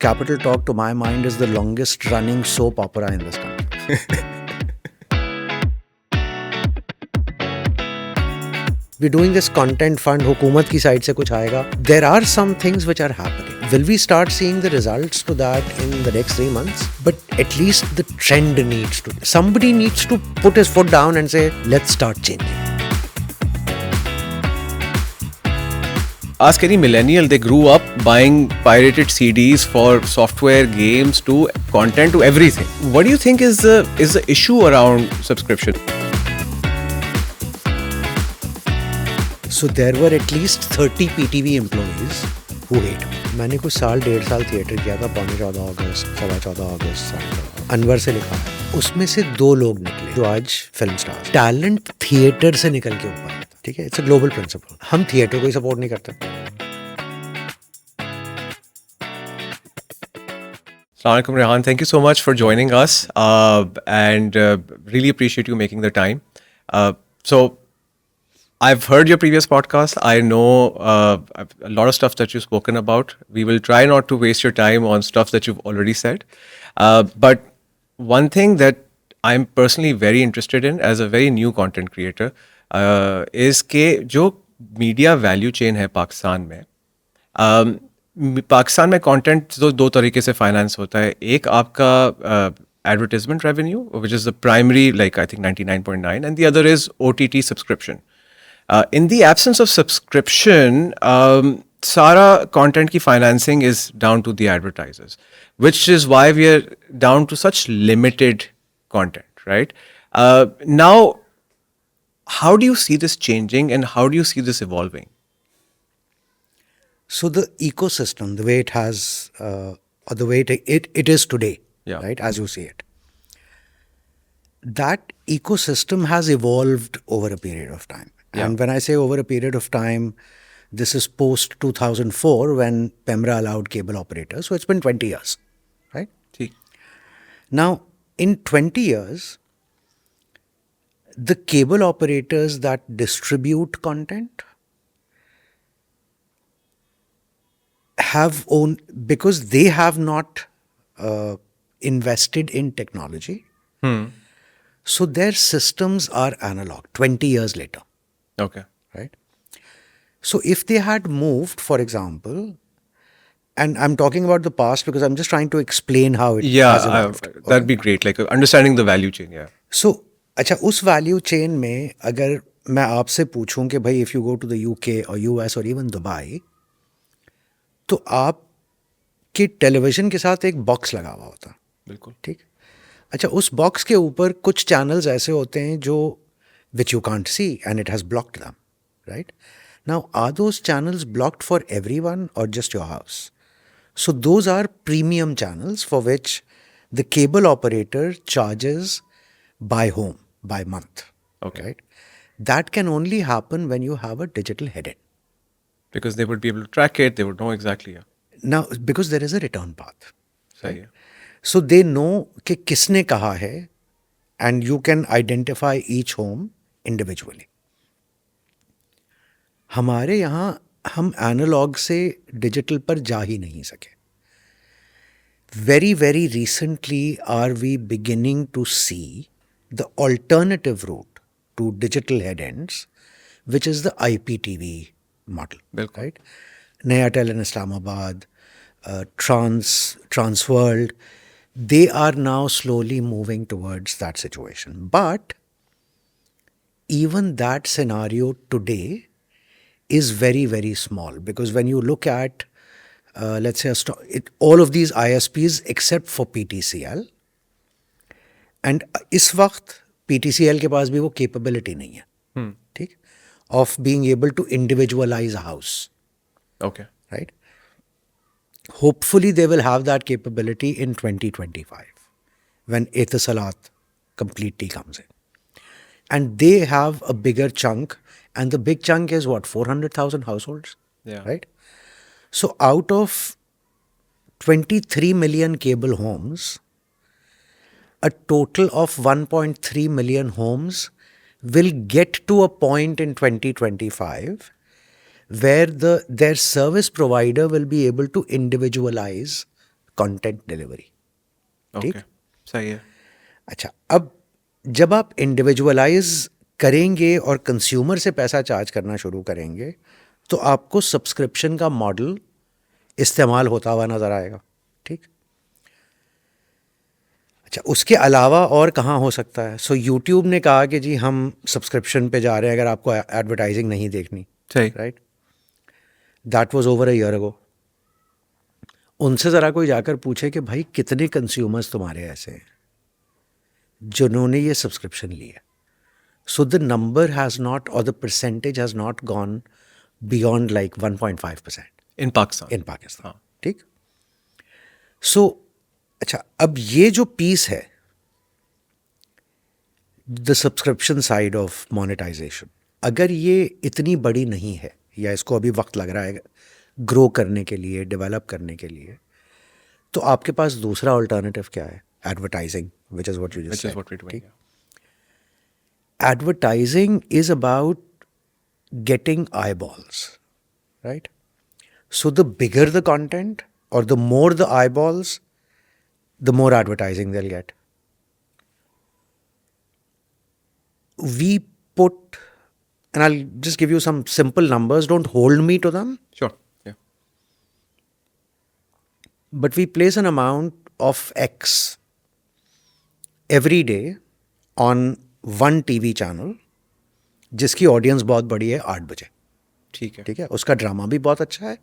Capital Talk, to my mind, is the longest running soap opera in this country. We're doing this content fund, हुकूमत की side से कुछ आएगा. There are some things which are happening. Will we start seeing the results to that in the next 3 months? But at least the trend needs to. Somebody needs to put his foot down and say, let's start changing. Ask any millennial, they grew up buying pirated CDs for software, games, to content, to everything. What do you think is the issue around subscription? So there were at least 30 PTV employees who hate me. मैंने कुछ साल 1.5 साल theatre किया था, 14 अगस्त, 14 अगस्त, अनवर से लिखा है. उसमें से 2 लोग निकले जो आज फिल्म स्टार. टैलेंट थिएटर से निकल के ऊपर आता, ठीक है. It's a global principle. हम थिएटर को ही सपोर्ट नहीं करते. Assalamu alaikum, Rehan. Thank you so much for joining us, and really appreciate you making the time. So I've heard your previous podcast. I know a lot of stuff that you've spoken about. We will try not to waste your time on stuff that you've already said. But one thing that I'm personally very interested in as a very new content creator is कि जो media value chain है पाकिस्तान में, पाकिस्तान में content तो 2 तरीके से finance होता है. एक आपका advertisement revenue, which is the primary, like I think 99.9, and the other is OTT subscription. In the absence of subscription, सारा कंटेंट की financing is down to the advertisers, which is why we are down to such limited content, right? Now, how do you see this changing and how do you see this evolving? So the ecosystem, the way it has, or the way it is today, Yeah. right, as you see it, that ecosystem has evolved over a period of time. Yeah. And when I say over a period of time, this is post 2004 when PEMRA allowed cable operators. So it's been 20 years, right? See. Now, in 20 years, the cable operators that distribute content have owned, because they have not invested in technology. So their systems are analog 20 years later, Okay. right? So if they had moved, for example, and I'm talking about the past because I'm just trying to explain how it has Yeah, evolved. that'd be great. Like understanding the value chain. Yeah. So, अच्छा, उस value chain में अगर मैं आपसे पूछूं कि भाई if you go to the UK और US और इवन दुबई, तो आपके टेलीविजन के साथ एक बॉक्स लगा हुआ होता, बिल्कुल. ठीक. अच्छा, उस बॉक्स के ऊपर कुछ चैनल्स ऐसे होते हैं जो which you can't see and it has blocked them, right? Now, are those channels blocked for everyone और just your house? So those are premium channels for which the cable operator charges by home, by month. Okay. Right? That can only happen when you have a digital head-in. Because they would be able to track it. They would know exactly. Yeah. Now, because there is a return path. सही है. So they know कि किसने कहा है, and you can identify each home individually. हमारे यहाँ हम analogue से डिजिटल पर जा ही नहीं सके. Very, very recently are we beginning to see the alternative route to digital head-ends, which is the IPTV model. बिल्कुल. Right? Nayatel in Islamabad, Transworld, they are now slowly moving towards that situation. But even that scenario today is very, very small, because when you look at, let's say, all of these ISPs except for PTCL, and इस वक्त PTCL के पास भी वो capability नहीं है, ठीक, of being able to individualize a house. Okay. Right? Hopefully they will have that capability in 2025 when Etisalat completely comes in. And they have a bigger chunk, and the big chunk is what, 400,000 households? Yeah. Right? So out of 23 million cable homes, a total of 1.3 million homes will get to a point in 2025 where their service provider will be able to individualize content delivery. Okay, सही है. अच्छा, अब जब आप individualise करेंगे और consumer से पैसा चार्ज करना शुरू करेंगे तो आपको सब्सक्रिप्शन का मॉडल इस्तेमाल होता हुआ नज़र आएगा. ठीक. अच्छा, उसके अलावा और कहाँ हो सकता है? सो यूट्यूब ने कहा कि जी हम सब्सक्रिप्शन पे जा रहे हैं अगर आपको एडवर्टाइजिंग नहीं देखनी. सही. Right. That was over a year ago. उनसे ज़रा कोई जाकर पूछे कि भाई कितने कंज्यूमर्स तुम्हारे ऐसे हैं जिन्होंने ये सब्सक्रिप्शन लिया. So the number has not और the percentage has not gone beyond like 1.5% in Pakistan. In Pakistan. हाँ. ठीक. सो अच्छा, अब ये जो पीस है the subscription side of monetisation, अगर ये इतनी बड़ी नहीं है या इसको अभी वक्त लग रहा है ग्रो करने के लिए, डेवलप करने के लिए, तो आपके पास दूसरा अल्टरनेटिव क्या है? Advertising, which is what you just Which is said. what we're doing. Advertising is about getting eyeballs, right? So the bigger the content or the more the eyeballs, the more advertising they'll get. We put, and I'll just give you some simple numbers, don't hold me to them, Sure. Yeah. but we place an amount of X every day on one TV channel जिसकी audience बहुत बड़ी है 8 बजे. ठीक है. ठीक है, उसका ड्रामा भी बहुत अच्छा है,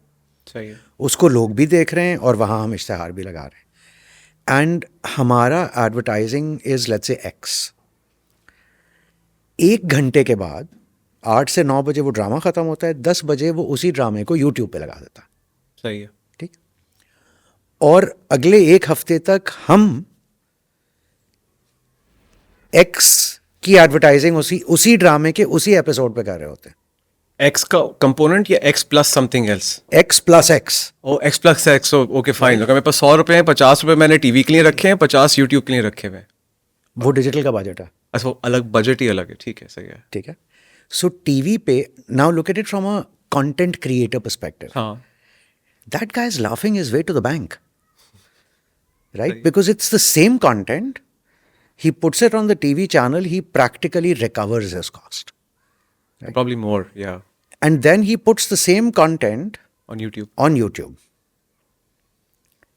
सही है. उसको लोग भी देख रहे हैं और वहाँ हम इश्तेहार भी लगा रहे हैं. एंड हमारा advertising is let's say x. 1 घंटे के बाद 8 से 9 बजे वो ड्रामा ख़त्म होता है, 10 बजे वो उसी ड्रामे को यूट्यूब पे लगा देता है. सही है. ठीक. और अगले 1 हफ्ते तक हम एक्स की एडवर्टाइजिंग उसी ड्रामे के उसी एपिसोड पे कर रहे होते हैं. एक्स का कंपोनेंट या X plus something else? X plus X. Oh, X plus X. Okay fine. अगर मेरे पास 100 रुपए हैं, 50 रुपए मैंने टीवी के लिए रखे हैं, 50 यूट्यूब के लिए रखे हुए हैं. वो डिजिटल का बजट है. अच्छा, वो अलग बजट ही अलग है. ठीक है, सही है. ठीक है. सो टीवी पे now look at it from a content creator perspective. हाँ. That guy is laughing his way to the bank, right? Because it's the same content. He puts it on the TV channel, he practically recovers his cost. Probably more. Yeah. And then he puts the same content On YouTube. on YouTube.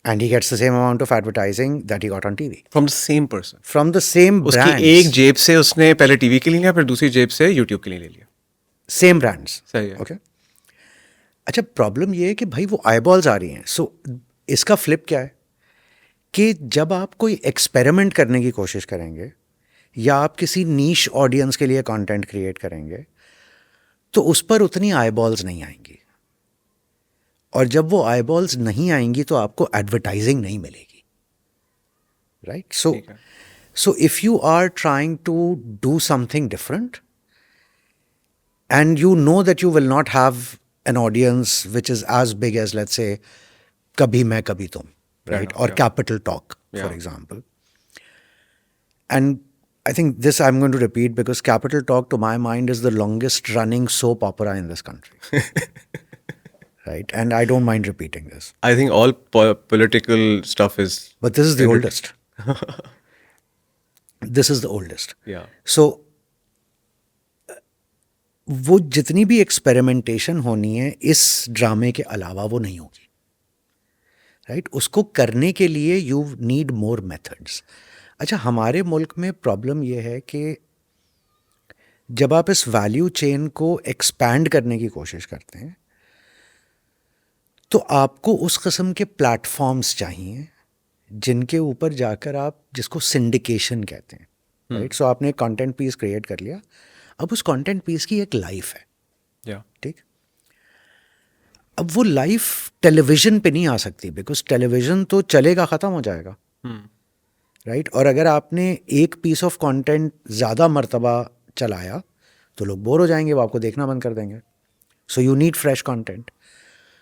And he gets the same amount of advertising that he got on TV. From the same person. From the same उसकी brands. एक जेब से उसने पहले TV के लिए लिया, फिर दूसरी जेब से यूट्यूब के लिए ले लिया. Same brands. सही है. Okay. अच्छा, प्रॉब्लम ये है कि भाई वो आईबॉल्स आ रही हैं. सो इसका फ्लिप क्या है कि जब आप कोई एक्सपेरिमेंट करने की कोशिश करेंगे या आप किसी नीश ऑडियंस के लिए कंटेंट क्रिएट करेंगे तो उस पर उतनी आईबॉल्स नहीं आएंगी. और जब वो आईबॉल्स नहीं आएंगी तो आपको एडवर्टाइजिंग नहीं मिलेगी. Right. So if you are trying to do something different and you know that you will not have an audience which is as big as, let's say, Kabhi Main Kabhi Tum, right? Or Capital Talk, for example. And I think this I'm going to repeat because Capital Talk, to my mind, is the longest running soap opera in this country. Right? And I don't mind repeating this. I think all political stuff is... But this is the oldest. This is the oldest. Yeah. So, वो जितनी भी experimentation होनी है इस ड्रामे के अलावा वो नहीं होगी. राइट. उसको करने के लिए यू नीड मोर मेथड्स. अच्छा, हमारे मुल्क में प्रॉब्लम ये है कि जब आप इस वैल्यू चेन को एक्सपैंड करने की कोशिश करते हैं तो आपको उस किस्म के प्लेटफॉर्म्स चाहिए जिनके ऊपर जाकर आप, जिसको सिंडिकेशन कहते हैं. राइट. सो आपने एक कंटेंट पीस क्रिएट कर लिया, अब उस कंटेंट पीस की एक लाइफ है. ठीक. अब वो लाइफ टेलीविजन पे नहीं आ सकती बिकॉज टेलीविजन तो चलेगा, ख़त्म हो जाएगा. राइट. और अगर आपने एक पीस ऑफ कंटेंट ज़्यादा मर्तबा चलाया तो लोग बोर हो जाएंगे, वो आपको देखना बंद कर देंगे. So you need fresh content.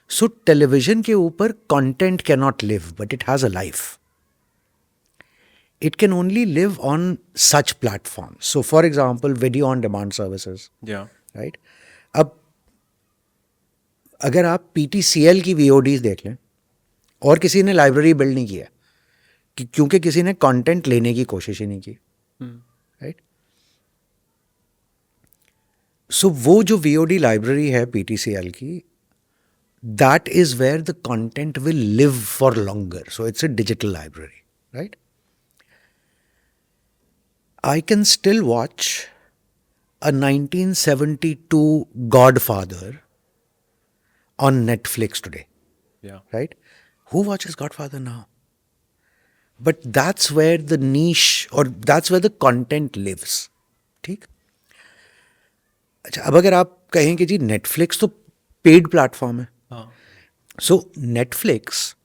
So television के ऊपर content can not live but it has a life. It can only live on such platforms. So, for example, video on demand services. Yeah. Right? अब अगर आप PTCL की VODs देख लें, और किसी ने लाइब्रेरी बिल्ड नहीं किया क्योंकि किसी ने कंटेंट लेने की कोशिश ही नहीं की, राइट. सो वो जो VOD लाइब्रेरी है PTCL की, that is where the content will live for longer. So it's a digital library, right? I can still watch a 1972 Godfather on Netflix today, Yeah. right? Who watches Godfather now? But that's where the niche or that's where the content lives. ठीक. अच्छा, अब अगर आप कहें कि जी Netflix तो paid platform है. हाँ. So Netflix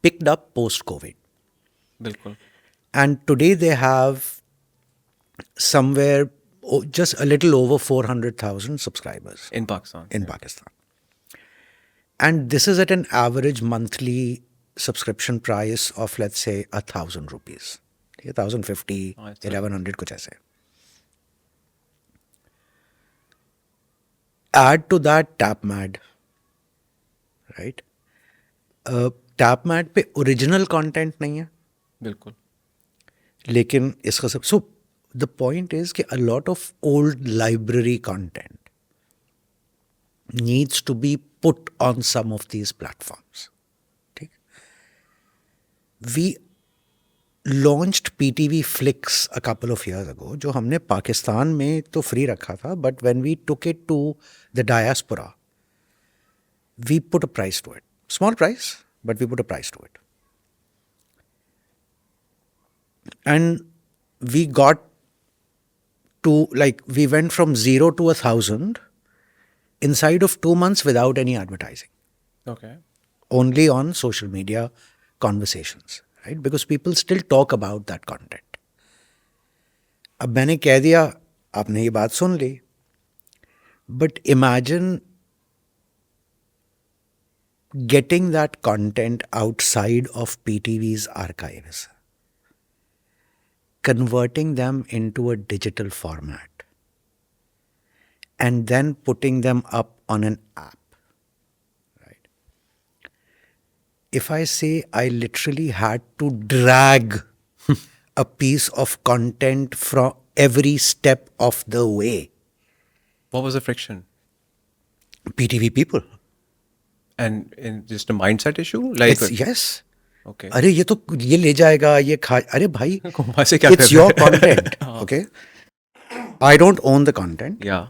picked up post-COVID. बिल्कुल. And today they have somewhere just a little over 400,000 subscribers In Pakistan. in Pakistan. And this is at an average monthly subscription price of, let's say, 1,000 rupees. 1,050, हाँ, it's 1,100 कुछ ऐसे. Add to that TapMad, right? TapMad पे original content नहीं है. बिल्कुल. लेकिन इसका सब सो द पॉइंट इज कि a lot of old library content needs to be put on some of these platforms. ठीक. We launched PTV Flix a couple of years ago, जो हमने पाकिस्तान में तो फ्री रखा था, but when we took it to the diaspora we put a price to it. Small price, but we put a price to it. And we got to, like, we went from 0 to 1,000 inside of 2 months without any advertising, Okay. only on social media conversations, right? Because people still talk about that content. अब मैंने कह दिया, आपने ये बात सुन ली, but imagine getting that content outside of PTV's archives, converting them into a digital format, and then putting them up on an app, right? If I say I literally had to drag a piece of content from every step of the way, What was the friction? PTV people. And in just a mindset issue? Like, Yes. okay. अरे ये तो ये ले जाएगा, ये खा, अरे भाई, वहाँ से क्या it's कर your रहे हैं? content, हाँ. okay? I don't own the content. Yeah.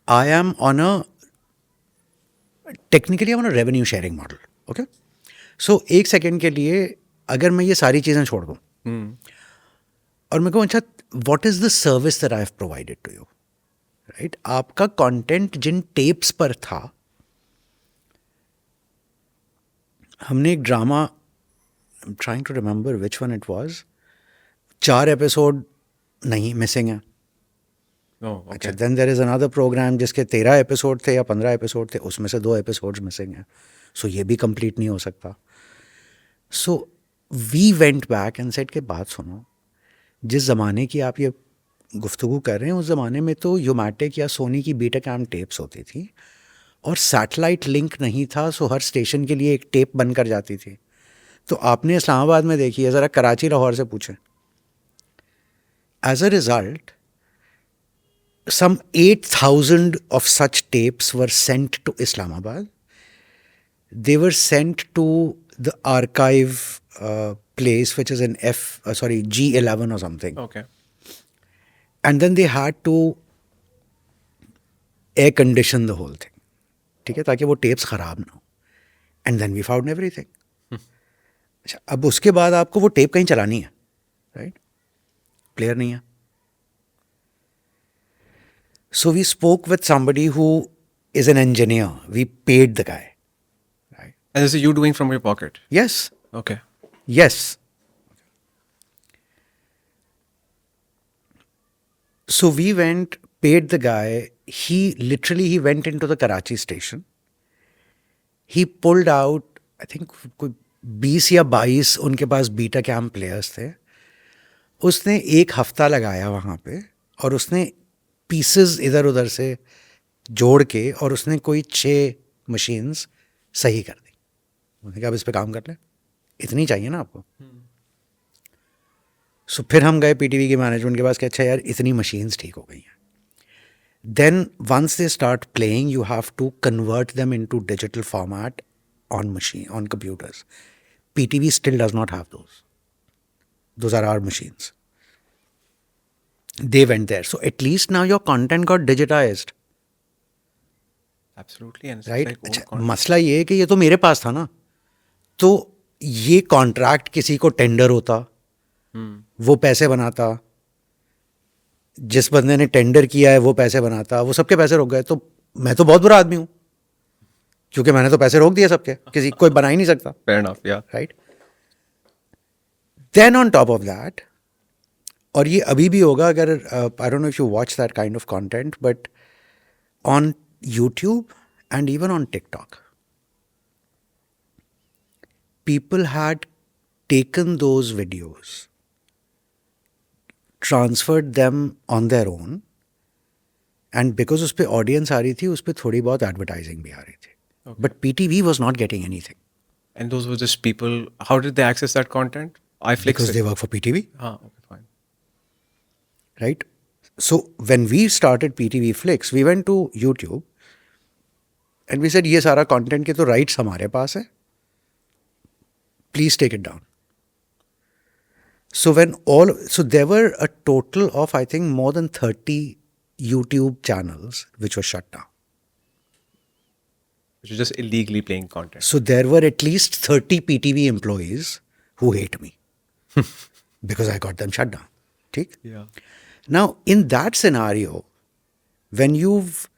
I am on a technically I'm on a revenue sharing model, okay? So एक सेकेंड के लिए अगर मैं ये सारी चीज़ें छोड़ दूँ और मैं कहूँ, अच्छा, what is the service that I have provided to you, right? आपका content जिन टेप्स पर था, हमने एक drama, I'm trying to remember which one it was, 4 episode नहीं मिसिंग है. Oh, अच्छा, okay. Then there is another programme जिसके 13 एपिसोड थे या 15 एपिसोड थे, उसमें से 2 एपिसोड्स मिसिंग हैं. सो ये भी कंप्लीट नहीं हो सकता. So we went back and said के बात सुनो, जिस ज़माने की आप ये गुफ्तगू कर रहे हैं, उस ज़माने में तो यूमैटिक या सोनी की बीटाकैम टेप्स होती थी और सैटेलाइट लिंक नहीं था. सो हर स्टेशन के लिए एक टेप बनकर जाती थी. तो आपने इस्लामाबाद में देखी है, ज़रा कराची लाहौर से पूछें. As a result some 8,000 of such tapes were sent to Islamabad. They were sent to the archive place, which is in G11 or something. Okay. And then they had to air condition the whole thing. ठीक है, ताकि वो tapes ख़राब ना हो. And then we found everything. अच्छा, अब उसके बाद आपको वो टेप कहीं चलानी है, राइट? प्लेयर नहीं है. So we spoke with somebody who is an engineer. We paid the guy. Right? And this is you doing from your pocket? Yes. Okay. Yes. So we went, paid the guy. He went into the Karachi station. He pulled out, I think, 20 या 22 उनके पास beta cam players थे. उसने एक हफ्ता लगाया वहाँ पे और उसने पीसेस इधर उधर से जोड़ के और उसने कोई 6 मशीन्स सही कर दी। मैंने कहा अब इस पे काम कर ले, इतनी चाहिए ना आपको। सो फिर हम गए पीटीवी की मैनेजमेंट के पास कि अच्छा यार इतनी मशीन्स ठीक हो गई हैं। Then once they start playing, you have to convert them into digital format on computers. PTV still does not have those. Those are our machines. They went there. So at least now your content got digitized, Absolutely, and it's right? like old अच्छा, content. मसला ये है कि ये तो मेरे पास था ना, तो ये कॉन्ट्रैक्ट किसी को टेंडर होता, वो पैसे बनाता, जिस बंदे ने टेंडर किया है वो पैसे बनाता, वो सबके पैसे रुक गए। तो मैं तो बहुत बुरा आदमी हूँ, क्योंकि मैंने तो पैसे रोक दिए सबके, किसी कोई बना ही नहीं सकता, Fair enough, yeah. Right. Then on top of that, और ये अभी भी होगा अगर I don't know if you watch that kind of content, but on YouTube and even on TikTok, people had taken those videos, transferred them on their own, and because उस पर audience आ रही थी, उस पर थोड़ी बहुत एडवर्टाइजिंग भी आ रही थी, but PTV was not getting anything And those were just people. How did they access that content? iFlix. because they work for PTV, Okay, fine. right? So when we started PTV Flix, we went to YouTube and we said ये सारा content के तो rights हमारे पास है, please take it down. So there were a total of I think more than 30 YouTube channels which were shut down. Which is just illegally playing content. So there were at least 30 PTV employees who hate me because I got them shut down. ठीक? Yeah. Now, in that scenario, when you've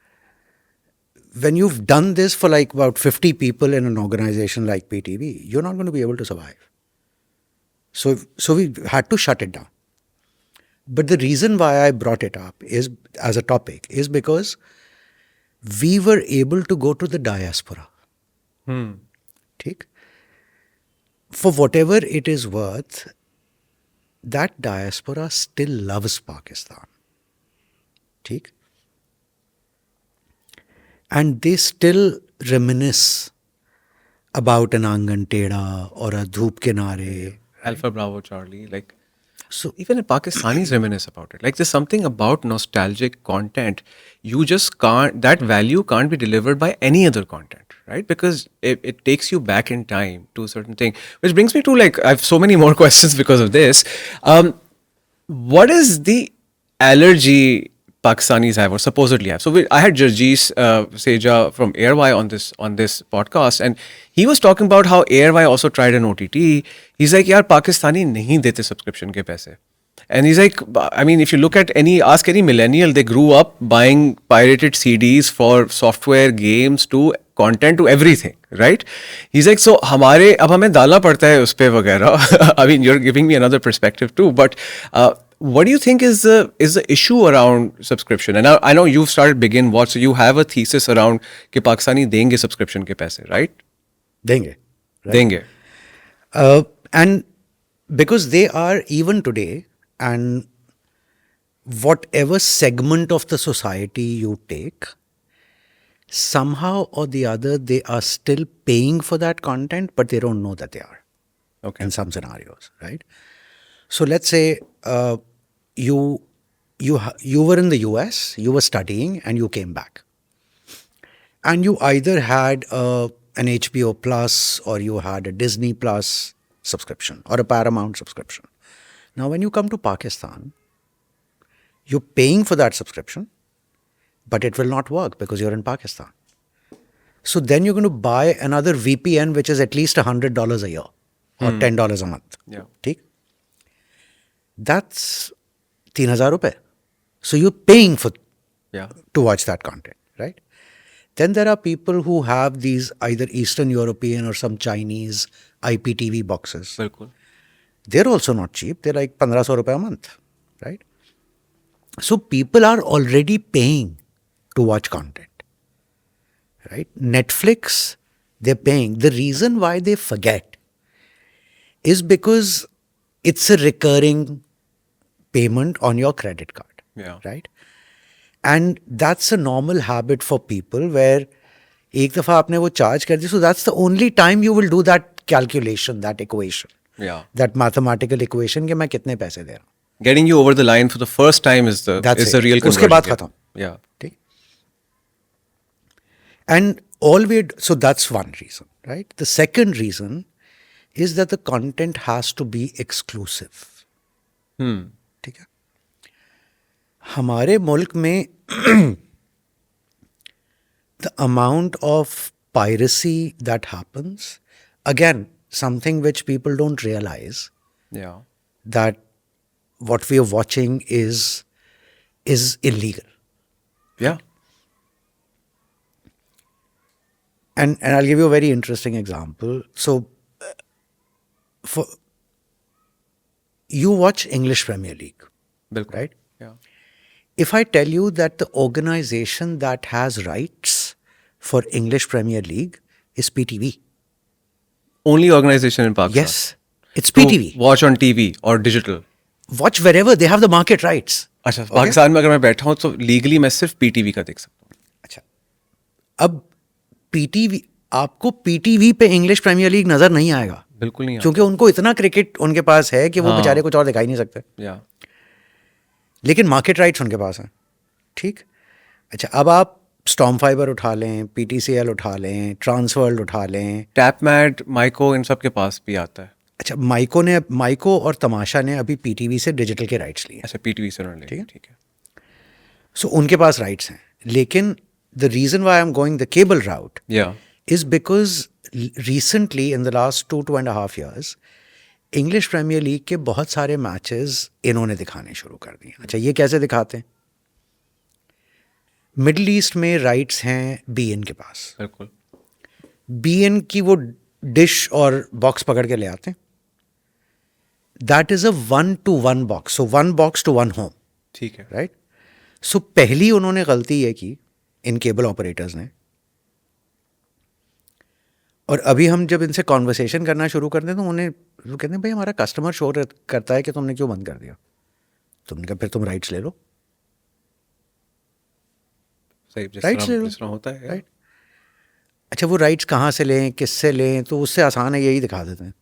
done this for like about 50 people in an organization like PTV, you're not going to be able to survive. So we had to shut it down. But the reason why I brought it up is as a topic is because we were able to go to the diaspora. ठीक? For whatever it is worth, that diaspora still loves Pakistan. ठीक? And they still reminisce about an Angan Teda or a Dhoop Kinare. Alpha Bravo Charlie. Like, So even Pakistanis reminisce about it. Like, there's something about nostalgic content. You just can't, that value can't be delivered by any other content, right? Because it takes you back in time to a certain thing. Which brings me to, like, I have so many more questions because of this. What is the allergy Pakistanis have or supposedly have? So I had Jarjees Seja from Airwhy on this podcast, and he was talking about how Airwhy also tried an OTT. He's like, "Yaar, Pakistani nahi dete subscription ke paise." And he's like, I mean, if you look at ask any millennial, they grew up buying pirated CDs for software, games, to content, to everything, right? He's like, so हमारे अब हमें डालना पड़ता है उस पे वगैरह. I mean, you're giving me another perspective too, but what do you think is the issue around subscription? And I know you've started Begin Watch, so you have a thesis around कि पाकिस्तानी देंगे subscription के पैसे, right? देंगे. Right? देंगे. And because they are even today, and whatever segment of the society you take, somehow or the other, they are still paying for that content, but they don't know that they are. Okay. In some scenarios, right? So let's say you were in the US, you were studying, and you came back, and you either had an HBO Plus or you had a Disney Plus subscription or a Paramount subscription. Now, when you come to Pakistan, you're paying for that subscription, but it will not work because you're in Pakistan. So then you're going to buy another VPN, which is at least $100 a year or $10 a month. Yeah. ठीक? That's 3,000 rupees. So you're paying to watch that content, right? Then there are people who have these either Eastern European or some Chinese IPTV boxes. Very cool. They're also not cheap. They're like 1,500 rupees a month, right? So people are already paying to watch content, right? Netflix, they're paying. The reason why they forget is because it's a recurring payment on your credit card, Yeah. right? And that's a normal habit for people where एक दफ़ा आपने वो charge कर दी, so that's the only time you will do that calculation, that equation, Yeah. That mathematical equation कि मैं कितने पैसे दे रहा हूँ. Getting you over the line for the first time is the That's is the it. real उसके conversion. बाद Yeah. खत्म. Yeah. ठीक. And all we so that's one reason, right? The second reason is that the content has to be exclusive. ठीक है. हमारे मुल्क में the amount of piracy that happens, again, something which people don't realize, Yeah. that what we are watching is illegal. Yeah. And I'll give you a very interesting example. So, for you watch English Premier League, बिल्कुल. right? Yeah. If I tell you that the organization that has rights for English Premier League is PTV, Only organization in Pakistan. yes, it's To PTV. watch on TV or digital. Watch wherever they have the market rights. अच्छा, पाकिस्तान में अगर मैं बैठा हूँ तो legally मैं सिर्फ PTV का देख सकता हूँ. अच्छा, अब PTV, आपको PTV पे इंग्लिश प्रीमियर लीग नजर नहीं आएगा, बिल्कुल नहीं. क्योंकि उनको इतना क्रिकेट उनके पास है कि वो हाँ. बेचारे कुछ और दिखाई नहीं सकते. या. लेकिन मार्केट राइट्स उनके पास हैं. ठीक. अच्छा, अब आप स्टॉर्म फाइबर उठा लें, PTCL उठा लें, ट्रांसवर्ल्ड उठा लें. टैपमैट, माइको, इन सब के पास भी आता है. अच्छा, माइको और तमाशा ने अभी PTV से डिजिटल के राइट्स लिए. अच्छा, पीटीवी से उन्होंने ठीक है. ठीक है. सो उनके पास राइट्स हैं. लेकिन the reason why I am going the cable route या. is because recently in the last 2.5 years English Premier League के बहुत सारे मैचेस इन्होंने दिखाने शुरू कर दिए. अच्छा, ये कैसे दिखाते हैं? मिडल ईस्ट में राइट्स हैं BN के पास. बिल्कुल. BN की वो डिश और बॉक्स पकड़ के ले आते हैं. That is a 1-to-1 box, so 1 box to 1 home, ठीक है. राइट? सो पहली उन्होंने गलती ये की इन केबल ऑपरेटर्स ने, और अभी हम जब इनसे कॉन्वर्सेशन करना शुरू करते हैं तो उन्हें वो कहते हैं भाई हमारा कस्टमर शो करता है कि तुमने क्यों बंद कर दिया. तुमने कहा फिर तुम राइट्स ले लो. सही. जिस Rights ले तरह लो. जिस तरह होता है. राइट. अच्छा, वो राइट्स कहाँ से लें, किससे लें? तो उससे आसान है, यही दिखा देते हैं.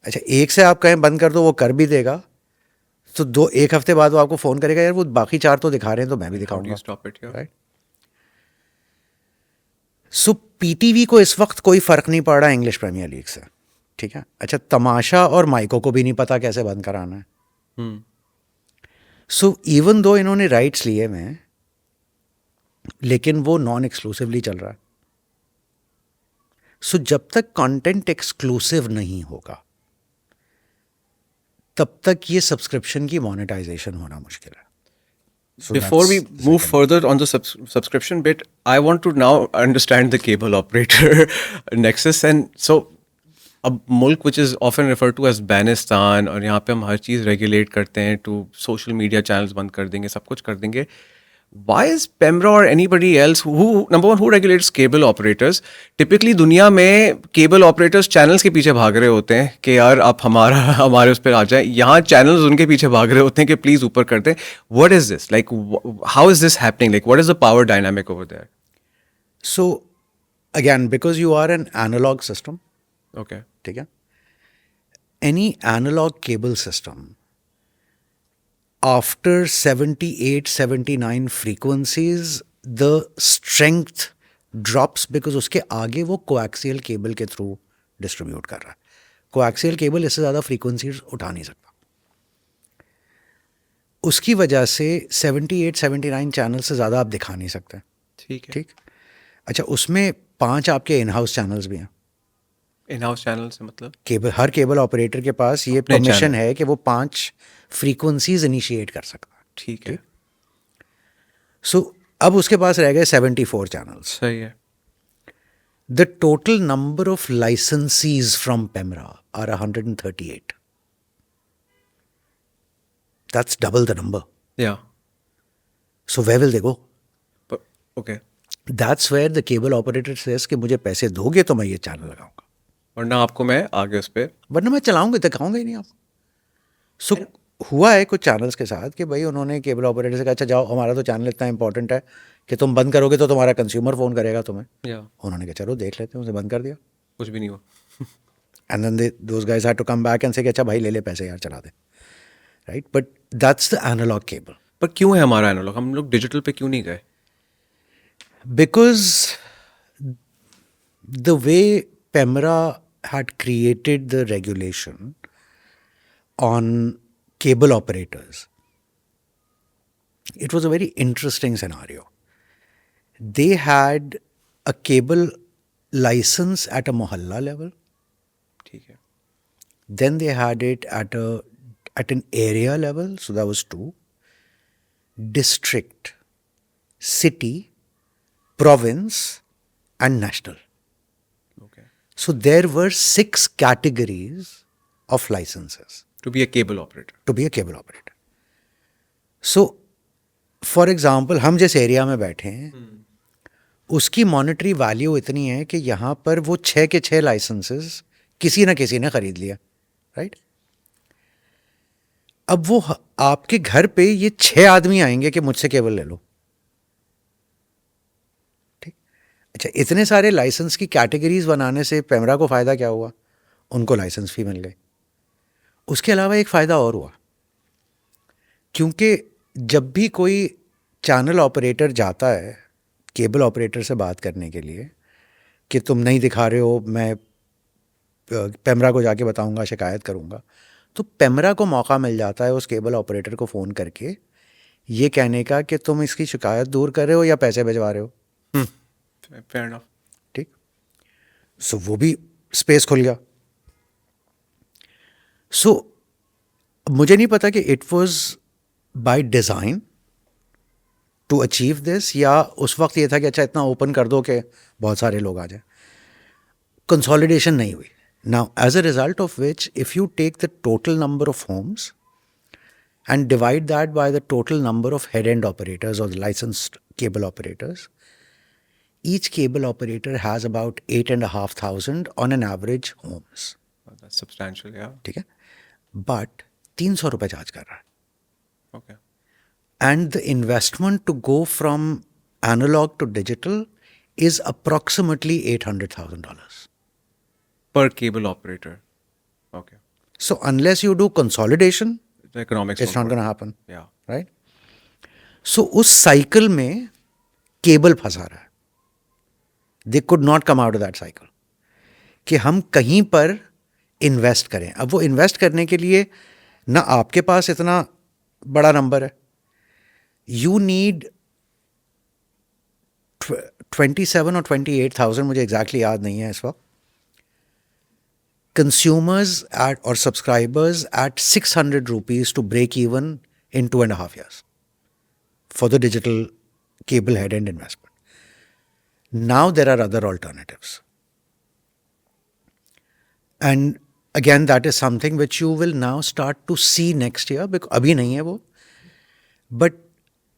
अच्छा, एक से आप कहें बंद कर दो, वो कर भी देगा, तो एक हफ्ते बाद वो आपको फ़ोन करेगा, यार वो बाकी 4 तो दिखा रहे हैं तो मैं भी How do दिखाऊंगा. you stop it? Yeah. Right. So PTV को इस वक्त कोई फ़र्क नहीं पड़ रहा इंग्लिश प्रीमियर लीग से. ठीक है. अच्छा, तमाशा और माइको को भी नहीं पता कैसे बंद कराना है. हम्म. सो इवन दो इन्होंने राइट्स लिए हुए हैं, लेकिन वो नॉन एक्सक्लूसिवली चल रहा है. सो जब तक कंटेंट एक्सक्लूसिव नहीं होगा तब तक ये सब्सक्रिप्शन की मोनेटाइजेशन होना मुश्किल है. So Before we that's move further on the subscription bit, I want to now understand the cable operator nexus. And so, a mulk which is often referred to as Banistan, और यहाँ पे हम हर चीज़ regulate करते हैं, to social media channels बंद कर देंगे, सब कुछ कर देंगे. Why is Pemra or anybody else who number one who regulates cable operators? Typically दुनिया में cable operators channels के पीछे भाग रहे होते हैं कि यार आप हमारे उस पर आ जाएं. यहाँ channels उनके पीछे भाग रहे होते हैं कि please ऊपर कर दें. What is this? Like how is this happening? Like what is the power dynamic over there? So again, because you are an analog system, Okay. ठीक है, any analog cable system after 78-79 frequencies the strength drops because उसके आगे वो coaxial cable के through distribute कर रहा है. Coaxial cable इससे ज़्यादा फ्रीक्वेंसीज उठा नहीं सकता. उसकी वजह से 78-79 चैनल से ज़्यादा आप दिखा नहीं सकते. ठीक है. ठीक. अच्छा, उसमें 5 आपके इन हाउस चैनल्स भी हैं. इन हाउस चैनल से मतलब हर केबल ऑपरेटर के पास ये अपने परमिशन channel. है कि वो 5 फ्रीक्वेंसीज इनिशिएट कर सकता है. ठीक है. सो अब उसके पास रह गए 74 चैनल्स. सही है. The total number of licensees from PEMRA are 138. That's double the number. Yeah. So where will they go? But, okay. That's where the cable operator says कि मुझे पैसे दोगे तो मैं ये चैनल लगाऊंगा, वरना आपको मैं आगे उस पर वरना मैं चलाऊंगा, दिखाऊंगा ही नहीं आपको. सो हुआ है कुछ चैनल्स के साथ कि भाई उन्होंने केबल ऑपरेटर से कहा अच्छा जाओ, हमारा तो चैनल इतना इंपॉर्टेंट है कि तुम बंद करोगे तो तुम्हारा कंज्यूमर फ़ोन करेगा तुम्हें। या उन्होंने कहा चलो देख लेते हैं, उसे बंद कर दिया। कुछ भी नहीं हुआ। And then those guys had to come back and say कि अच्छा भाई ले ले पैसे यार, चला दे, right. But that's the analogue cable. पर क्यों है हमारा एनालॉग, हम लोग डिजिटल पे क्यों नहीं गए? Because the way PEMRA had created the regulation on cable operators, it was a very interesting scenario. They had a cable license at a mohalla level, ठीक है। then they had it at an area level, so that was 2, district, city, province, and national. Okay. So there were 6 categories of licenses to be a cable operator. to be a cable operator. So, for example, हम जिस area में बैठे हैं उसकी monetary value इतनी है कि यहाँ पर वो 6 के 6 लाइसेंसेस किसी न किसी ने खरीद लिया, राइट। अब वो आपके घर पे ये 6 आदमी आएंगे कि मुझसे केबल ले लो, ठीक। अच्छा, इतने सारे लाइसेंस की कैटेगरीज बनाने से पेमरा को फ़ायदा क्या हुआ? उनको लाइसेंस फी मिल गई। उसके अलावा एक फ़ायदा और हुआ, क्योंकि जब भी कोई चैनल ऑपरेटर जाता है केबल ऑपरेटर से बात करने के लिए कि तुम नहीं दिखा रहे हो, मैं पेमरा को जाके बताऊंगा, शिकायत करूंगा, तो पेमरा को मौका मिल जाता है उस केबल ऑपरेटर को फ़ोन करके ये कहने का कि तुम इसकी शिकायत दूर कर रहे हो या पैसे भिजवा रहे हो, फेयर इनफ। ठीक। सो वो भी स्पेस खुल गया। सो मुझे नहीं पता कि it was by design to achieve this या उस वक्त ये था कि अच्छा इतना ओपन कर दो कि बहुत सारे लोग आ जाए। कंसोलिडेशन नहीं हुई। Now as a result of which if you take the total number of homes and divide that by the total number of head-end operators or the licensed cable operators, each cable operator has about 8,500 on an average homes. That's substantial, या। ठीक है, but 300 रुपये charge कर रहा है। Okay. And the investment to go from analog to digital is approximately $800,000. पर cable operator. Okay. So unless you do consolidation, economics it's not going to happen, या। right? So उस साइकिल में cable फंसा रहा है। They could not come out of that cycle कि हम कहीं पर इन्वेस्ट करें। अब वो इन्वेस्ट करने के लिए ना आपके पास इतना बड़ा नंबर है, यू नीड 27 और 28,000, मुझे एग्जैक्टली याद नहीं है इस वक्त, consumers at or subscribers at 600 rupees to break even in 2.5 years for the digital cable head end investment. Now there are other alternatives. And again, that is something which you will now start to see next year, because abhi nahi hai wo. But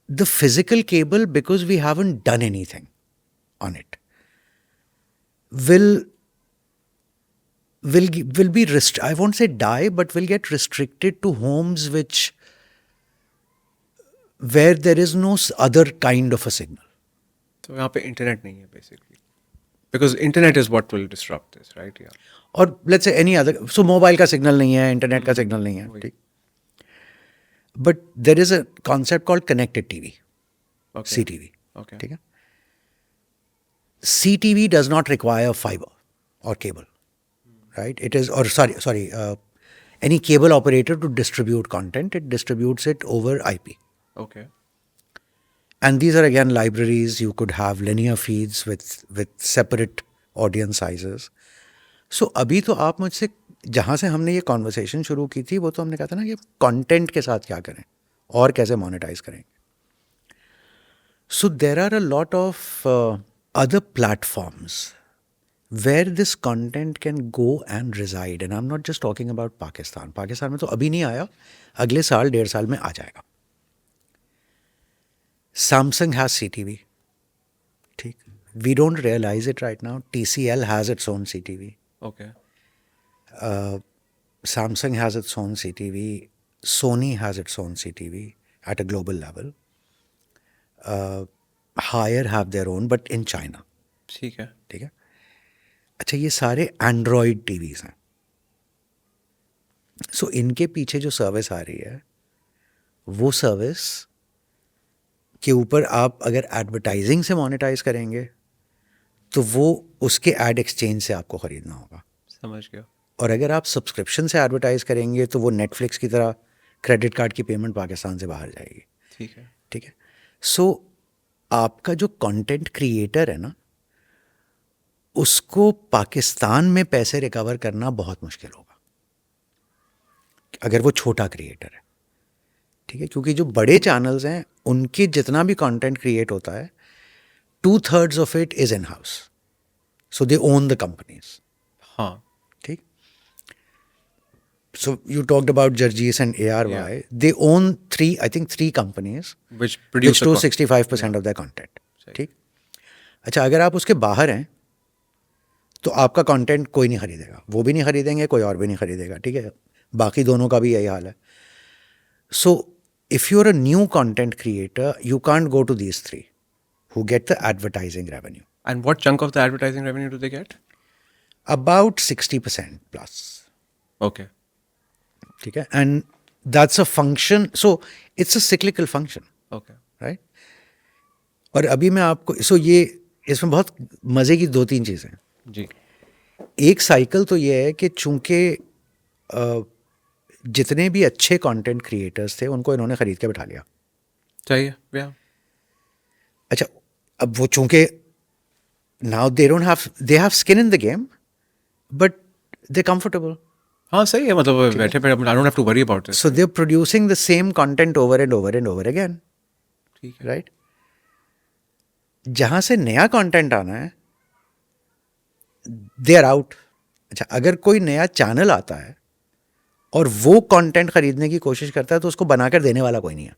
the physical cable, because we haven't done anything on it, will be I won't say die, but will get restricted to homes where there is no other kind of a signal. तो यहाँ पे internet नहीं है basically, because internet is what will disrupt this, right? या। और let's say any other, so mobile का signal नहीं है, इंटरनेट का सिग्नल नहीं है, ठीक। But there is a concept called connected TV, CTV, okay. ठीक है। CTV does not require fiber or cable, right? It is, or sorry, any cable operator to distribute content, it distributes it over IP. Okay. And these are again libraries. You could have linear feeds with separate audience sizes. So अभी तो आप मुझसे, जहाँ से हमने ये conversation शुरू की थी, वो तो हमने कहा था ना कि कंटेंट के साथ क्या करें और कैसे मोनेटाइज करेंगे. So there are a lot of other platforms where this content can go and reside. And I'm not just talking about Pakistan. Pakistan में तो अभी नहीं आया, अगले साल 1.5 साल में आ जाएगा. Samsung has CTV. ठीक. We don't realize it right now. TCL has its own CTV. Okay. Samsung has its own CTV. Sony has its own CTV at a global level. Haier have their own, but in China. ठीक है. ठीक है. अच्छा, ये सारे Android TVs हैं. सो इनके पीछे जो सर्विस आ रही है, वो सर्विस के ऊपर आप अगर एडवर्टाइजिंग से मोनेटाइज करेंगे तो वो उसके एड एक्सचेंज से आपको ख़रीदना होगा. समझ गया. और अगर आप सब्सक्रिप्शन से एडवर्टाइज करेंगे तो वो नेटफ्लिक्स की तरह क्रेडिट कार्ड की पेमेंट पाकिस्तान से बाहर जाएगी. ठीक है. ठीक है. सो आपका जो कंटेंट क्रिएटर है ना, उसको पाकिस्तान में पैसे रिकवर करना बहुत मुश्किल होगा अगर वो छोटा क्रिएटर है. ठीक है. क्योंकि जो बड़े चैनल्स हैं उनके जितना भी कंटेंट क्रिएट होता है, 2/3 of it is in house. So they own the companies. हाँ. ठीक. So you talked about Jarjees and ARY. They own three companies which produce do 65% of their content. ठीक. अच्छा, अगर आप उसके बाहर हैं तो आपका कंटेंट कोई नहीं खरीदेगा. वो भी नहीं खरीदेंगे, कोई और भी नहीं खरीदेगा. ठीक है. बाकी दोनों का भी यही हाल है. So if you're a new content creator, you can't go to these three who get the advertising revenue. And what chunk of the advertising revenue do they get? About 60% plus. Okay. ठीक है. And that's a function. So it's a cyclical function. Okay. Right? और अभी मैं आपको ये इसमें बहुत मज़े की 2-3 चीज़ें हैं. जी. एक साइकिल तो ये है कि चूंकि जितने भी अच्छे कंटेंट क्रिएटर्स थे उनको इन्होंने ख़रीद के बिठा लिया. चाहिए. Yeah. अच्छा, अब वो चूंकि now they have skin in the game, but they're comfortable. हाँ, सही है. मतलब बैठे पे I don't have to worry about this. So they're producing the same content over and over and over again. ठीक है. Right? जहाँ से नया कंटेंट आना है, they are out. अच्छा, अगर कोई नया चैनल आता है और वो कंटेंट खरीदने की कोशिश करता है तो उसको बनाकर देने वाला कोई नहीं है.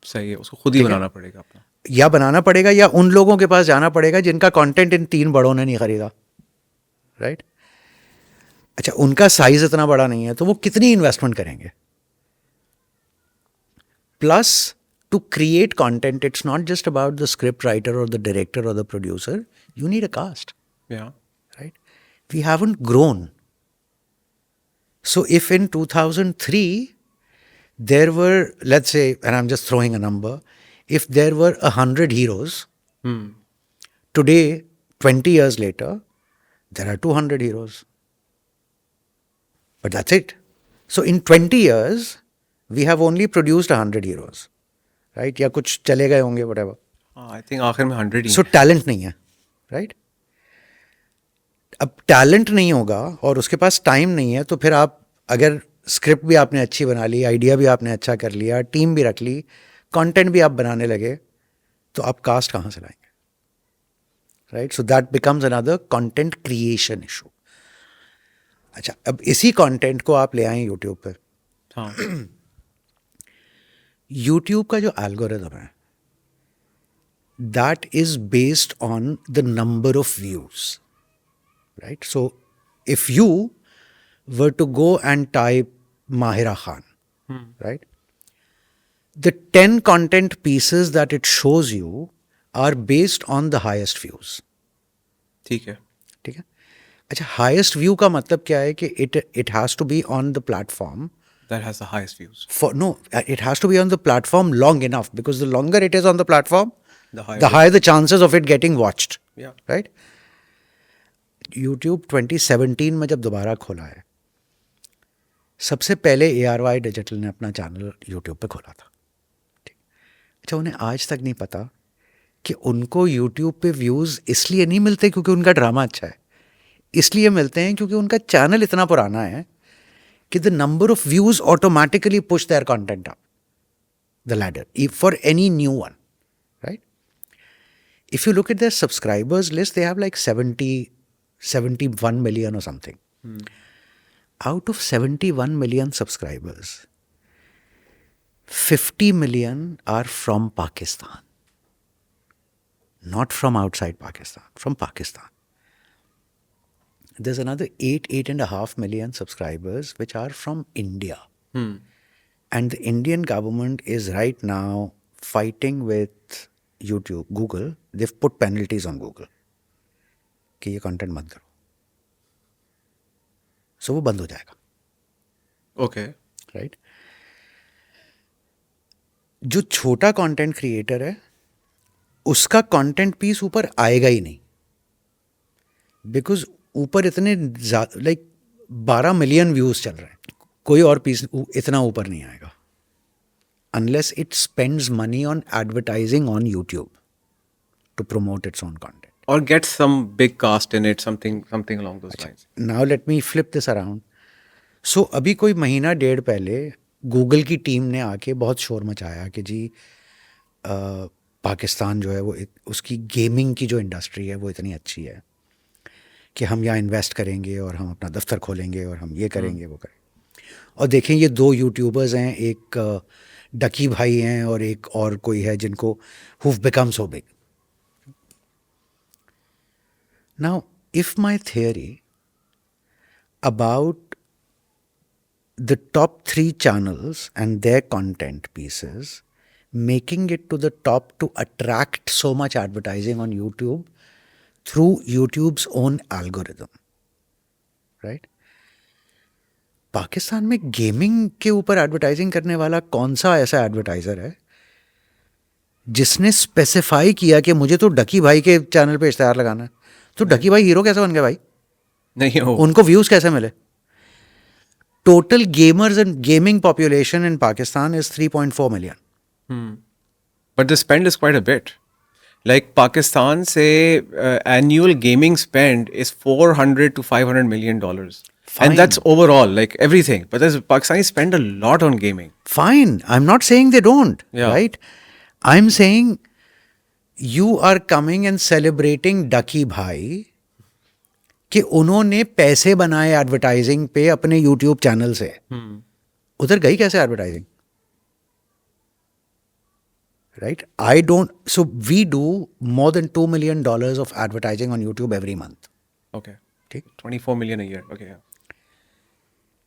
सही है. उसको खुद ही बनाना पड़ेगा अपना. या बनाना पड़ेगा या उन लोगों के पास जाना पड़ेगा जिनका कंटेंट इन 3 बड़ों ने नहीं खरीदा. राइट. अच्छा, उनका साइज इतना बड़ा नहीं है तो वो कितनी इन्वेस्टमेंट करेंगे. Plus to create content, it's not just about the script writer और द डायरेक्टर और the producer. You need a cast. Yeah. Right? We haven't grown. So if in 2003 there were, let's say, and I'm just throwing a number, if there were 100 heroes, today, 20 years later, there are 200 heroes. But that's it. So in 20 years, we have only produced 100 heroes. Right? या कुछ चले गए होंगे, whatever. I think आखिर में 100 ही. So talent नहीं है. Right? अब टैलेंट नहीं होगा और उसके पास टाइम नहीं है तो फिर आप अगर स्क्रिप्ट भी आपने अच्छी बना ली, आइडिया भी आपने अच्छा कर लिया, टीम भी रख ली, कंटेंट भी आप बनाने लगे, तो आप कास्ट कहाँ से लाएंगे. Right. So that becomes another content creation issue. अच्छा, अब इसी कंटेंट को आप ले आए यूट्यूब पे. हाँ. यूट्यूब का जो एल्गोरिथम है, that is based on the number of views. Right? So if you were to go and type Mahira Khan, right? The 10 content pieces that it shows you are based on the highest views. ठीक है. ठीक है. अच्छा, highest view का मतलब क्या है कि it has to be on the platform that has the highest views. It has to be on the platform long enough, because the longer it is on the platform, The higher the chances of it getting watched. Yeah. Right? YouTube 2017 में जब दोबारा खोला है, सबसे पहले ARY digital ने अपना channel YouTube पे खोला था. ठीक. अच्छा, उन्हें आज तक नहीं पता कि उनको YouTube पे व्यूज़ इसलिए नहीं मिलते क्योंकि उनका ड्रामा अच्छा है. इसलिए मिलते हैं क्योंकि उनका चैनल इतना पुराना है कि the number of views automatically push their content up the ladder for any new one. Right. If you look at there subscribers list, they have like 71 million or something. Out of 71 million subscribers, 50 million are from Pakistan. Not from outside Pakistan, from Pakistan. There's another 8.5 million subscribers which are from India. And the Indian government is right now fighting with YouTube, Google. They've put penalties on Google कि ये content मत करो. So वो बंद हो जाएगा. Okay. Right. जो छोटा कंटेंट क्रिएटर है उसका कंटेंट पीस ऊपर आएगा ही नहीं, बिकॉज ऊपर इतने लाइक 12 मिलियन व्यूज चल रहे हैं. कोई और पीस इतना ऊपर नहीं आएगा unless it spends money on advertising on YouTube to promote its own content. Or get some big cast in it, something along those lines. Now let me flip this around. So अभी कोई महीना डेढ़ पहले Google की team ने आके बहुत शोर मचाया कि जी पाकिस्तान जो है वो उसकी गेमिंग की जो इंडस्ट्री है वो इतनी अच्छी है कि हम यहाँ इन्वेस्ट करेंगे और हम अपना दफ्तर खोलेंगे और हम ये करेंगे वो करेंगे. और देखें ये दो यूट्यूबर्स हैं, एक डकी भाई हैं और एक और कोई है जिनको who've become so big. Now, if my theory about the top 3 channels and their content pieces making it to the top to attract so much advertising on YouTube through YouTube's own algorithm, right? Pakistan में gaming के ऊपर advertising करने वाला कौन सा ऐसा advertiser है जिसने स्पेसिफाई किया कि मुझे तो डकी भाई के चैनल पे इश्तेहार लगाना है? तो डकी भाई हीरो कैसे बन गए भाई? नहीं हो. उनको व्यूज कैसे मिले? Total gamers and gaming population in Pakistan is 3.4 million. But the spend is quite a bit. Like Pakistan say annual gaming spend is $400 to $500 million. Fine. And that's overall, like everything. But there's Pakistanis spend a lot on gaming. Fine, I'm not saying they don't, Yeah. right? I'm saying you are coming and celebrating डकी भाई कि उन्होंने पैसे बनाए advertising पे अपने YouTube channel से. उधर गई कैसे advertising? Right? I don't. So we do more than $2 million of advertising on YouTube every month. Okay. ठीक? 24 million a year. Okay. Yeah.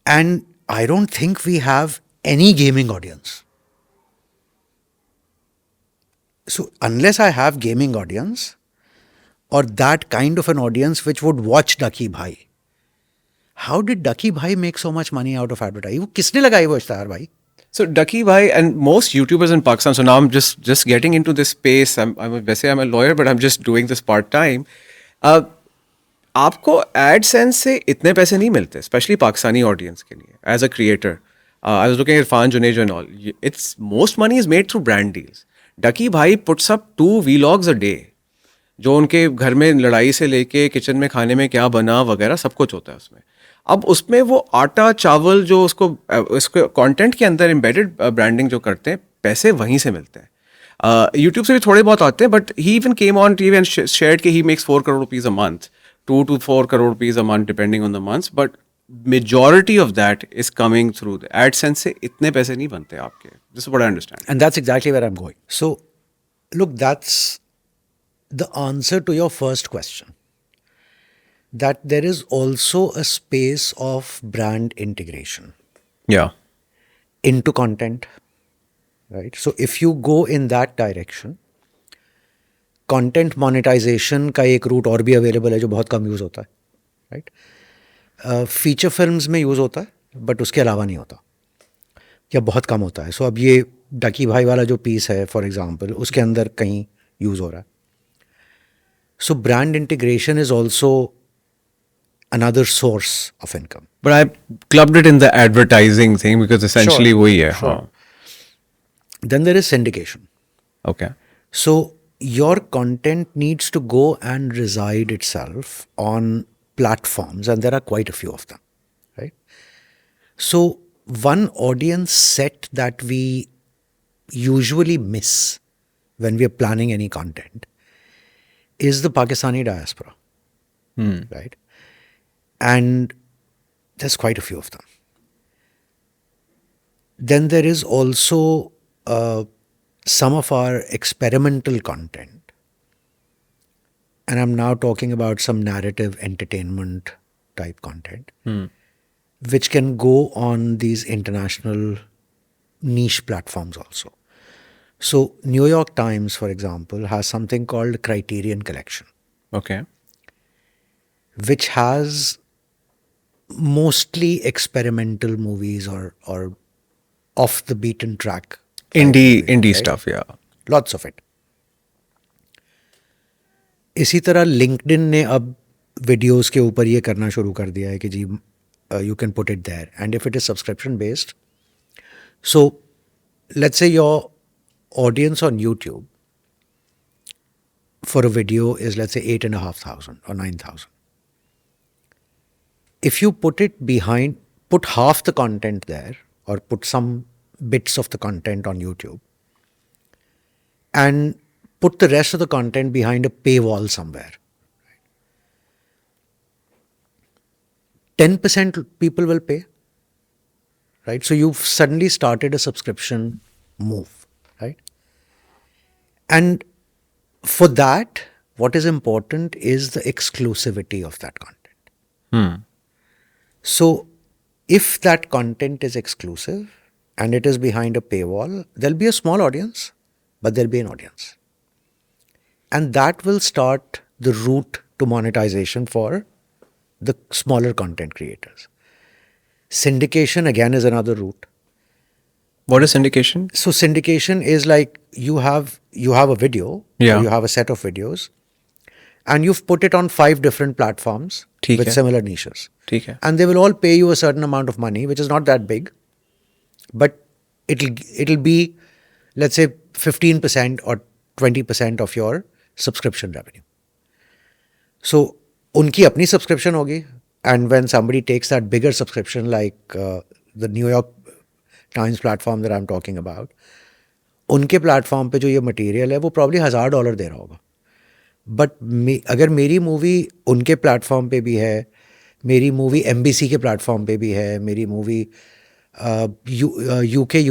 And I don't think we have any gaming audience. So unless I have gaming audience or that kind of an audience which would watch Ducky Bhai, how did Ducky Bhai make so much money out of advertising? वो किसने लगाई वो इश्तेहार भाई? So Ducky Bhai and most YouTubers in Pakistan. So now I'm just getting into this space. I'm a lawyer, but I'm just doing this part time. आपको AdSense से इतने पैसे नहीं मिलते, especially पाकिस्तानी audience के लिए. As a creator, I was looking at Irfan Junejo and all. It's most money is made through brand deals. Ducky Bhai puts up 2 vlogs a day. जो उनके घर में लड़ाई से लेके किचन में खाने में क्या बना वगैरह सब कुछ होता है उसमें. अब उसमें वो आटा चावल जो उसको कंटेंट के अंदर एम्बेडेड ब्रांडिंग जो करते हैं पैसे वहीं से मिलते हैं. यूट्यूब से भी थोड़े बहुत आते हैं, but he even came on TV and shared कि he makes 4 crore rupees a month, 2 to 4 crore rupees a month depending on the months, but majority of that is coming through the AdSense से इतने पैसे नहीं बनते आपके. This is what I understand. And that's exactly where I'm going. So, look, that's the answer to your first question. That there is also a space of brand integration Yeah. into content, right? So, if you go in that direction, content monetization का एक root और भी available है जो बहुत कम use होता है, right? Feature films में यूज़ होता है बट उसके अलावा नहीं होता या बहुत कम होता है. सो अब ये डकी भाई वाला जो पीस है फॉर एग्जांपल उसके अंदर कहीं यूज़ हो रहा है. So brand integration is also another source of income. But I clubbed it in the advertising thing because essentially Sure, वही है. sure. Then there is syndication. Okay. So your content needs to go and reside itself on platforms, and there are quite a few of them, right? So one audience set that we usually miss when we are planning any content is the Pakistani diaspora, right? And there's quite a few of them. Then there is also some of our experimental content. And I'm now talking about some narrative entertainment type content, which can go on these international niche platforms also. So New York Times, for example, has something called Criterion Collection, Okay. which has mostly experimental movies or off the beaten track type movies, Indie right? stuff, yeah. Lots of it. इसी तरह LinkedIn ने अब videos के ऊपर ये करना शुरू कर दिया है कि जी you can put it there and if it is subscription based so let's say your audience on YouTube for a video is let's say 8,500 or 9,000. If you put half the content there or put some bits of the content on YouTube and put the rest of the content behind a paywall somewhere, 10% people will pay, right? So you've suddenly started a subscription move, right? And for that, what is important is the exclusivity of that content. So if that content is exclusive and it is behind a paywall, there'll be a small audience, but there'll be an audience. And that will start the route to monetization for the smaller content creators. Syndication again is another route. What is syndication? So syndication is like you have a video, Yeah. or you have a set of videos, and you've put it on 5 different platforms ठीक with है. similar niches. ठीक है. And they will all pay you a certain amount of money, which is not that big, but it'll be, let's say, 15% or 20% of your subscription revenue. So उनकी अपनी subscription होगी, and when somebody takes that bigger subscription, like the New York Times platform that I'm talking about, उनके platform पे जो ये material है वो probably $1,000 दे रहा होगा. बट अगर मेरी मूवी उनके प्लेटफॉर्म पे भी है, मेरी मूवी MBC के प्लेटफॉर्म पे भी है, मेरी मूवी यूके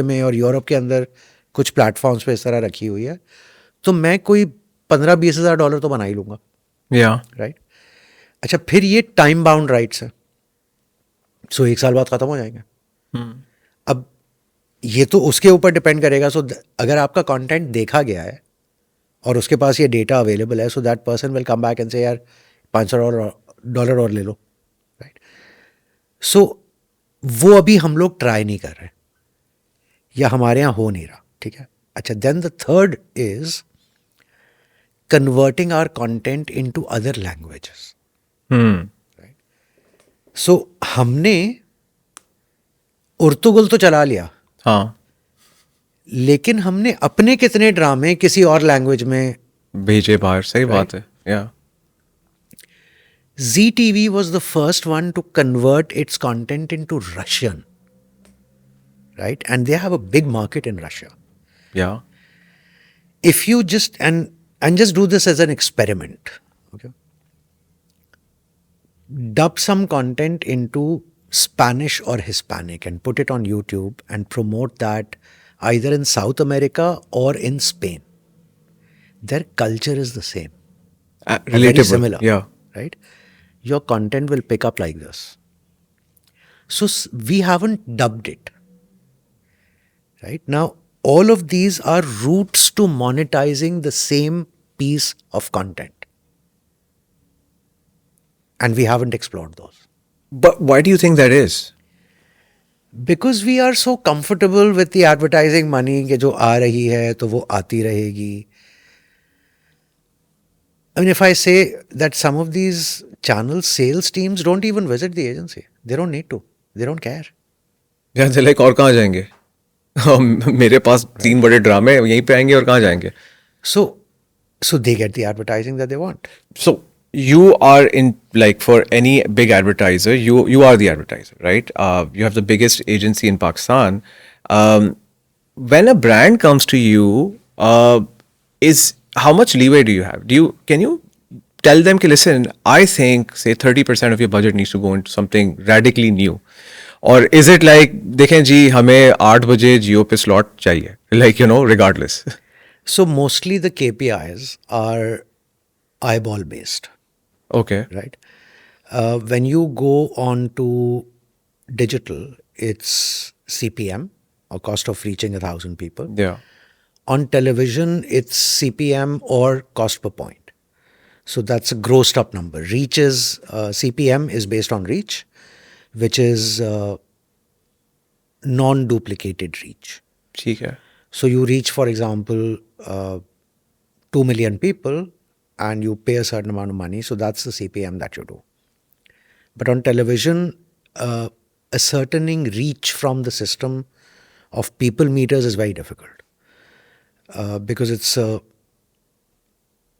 में और यूरोप के अंदर कुछ प्लेटफॉर्म्स पे इस तरह रखी हुई है, तो मैं कोई $15,000-20,000 तो बना ही लूँगा, Yeah. राइट? अच्छा, फिर ये टाइम बाउंड राइट्स है, सो 1 साल बाद ख़त्म हो जाएंगे. अब ये तो उसके ऊपर डिपेंड करेगा. सो अगर आपका कंटेंट देखा गया है और उसके पास ये डेटा अवेलेबल है, so that person will come back and से यार $500 और ले लो, राइट? सो वो अभी हम लोग ट्राई नहीं कर रहे या हमारे यहाँ हो नहीं रहा, ठीक है? अच्छा, then the third is converting our content into other languages. So हमने उर्तुगुल तो चला लिया, हाँ. लेकिन हमने अपने कितने ड्रामे किसी और लैंग्वेज में. भेजे बाहर. सही बात है. Yeah. Zee TV was the first one to convert its content into Russian, right? And they have a big market in Russia. Yeah. If you just and just do this as an experiment, okay? Dub some content into Spanish or Hispanic and put it on YouTube and promote that either in South America or in Spain. Their culture is the same. Or very Relatable. similar. Yeah. Right? Your content will pick up like this. So we haven't dubbed it. Right? Now, all of these are routes to monetizing the same piece of content. And we haven't explored those. But why do you think that is? Because we are so comfortable with the advertising money कि जो आ रही है तो वो आती रहेगी. I mean, if I say that some of these channel sales teams don't even visit the agency. They don't need to. They don't care. Yeah, they're like, और कहाँ जाएंगे? मेरे पास 3 बड़े ड्रामे हैं, यहीं पे आएंगे और कहाँ जाएंगे? So they get the advertising that they want. So you are in, like, for any big advertiser, you are the advertiser, right? You have the biggest agency in Pakistan. When a brand comes to you, how much leeway do you have? Can you tell them, ki, listen, I think, say 30% of your budget needs to go into something radically new? Or is it like, देखें जी, हमें 8 बजे जियो पे slot चाहिए, like, regardless? So mostly the KPIs are eyeball based. Okay. Right? When you go on to digital, it's CPM, or cost of reaching 1,000 people. Yeah. On television, it's CPM or cost per point. So that's a grossed up number. Reach is CPM is based on reach, which is non-duplicated reach. ठीक है. So you reach, for example, 2 million people and you pay a certain amount of money. So that's the CPM that you do. But on television, ascertaining reach from the system of people meters is very difficult because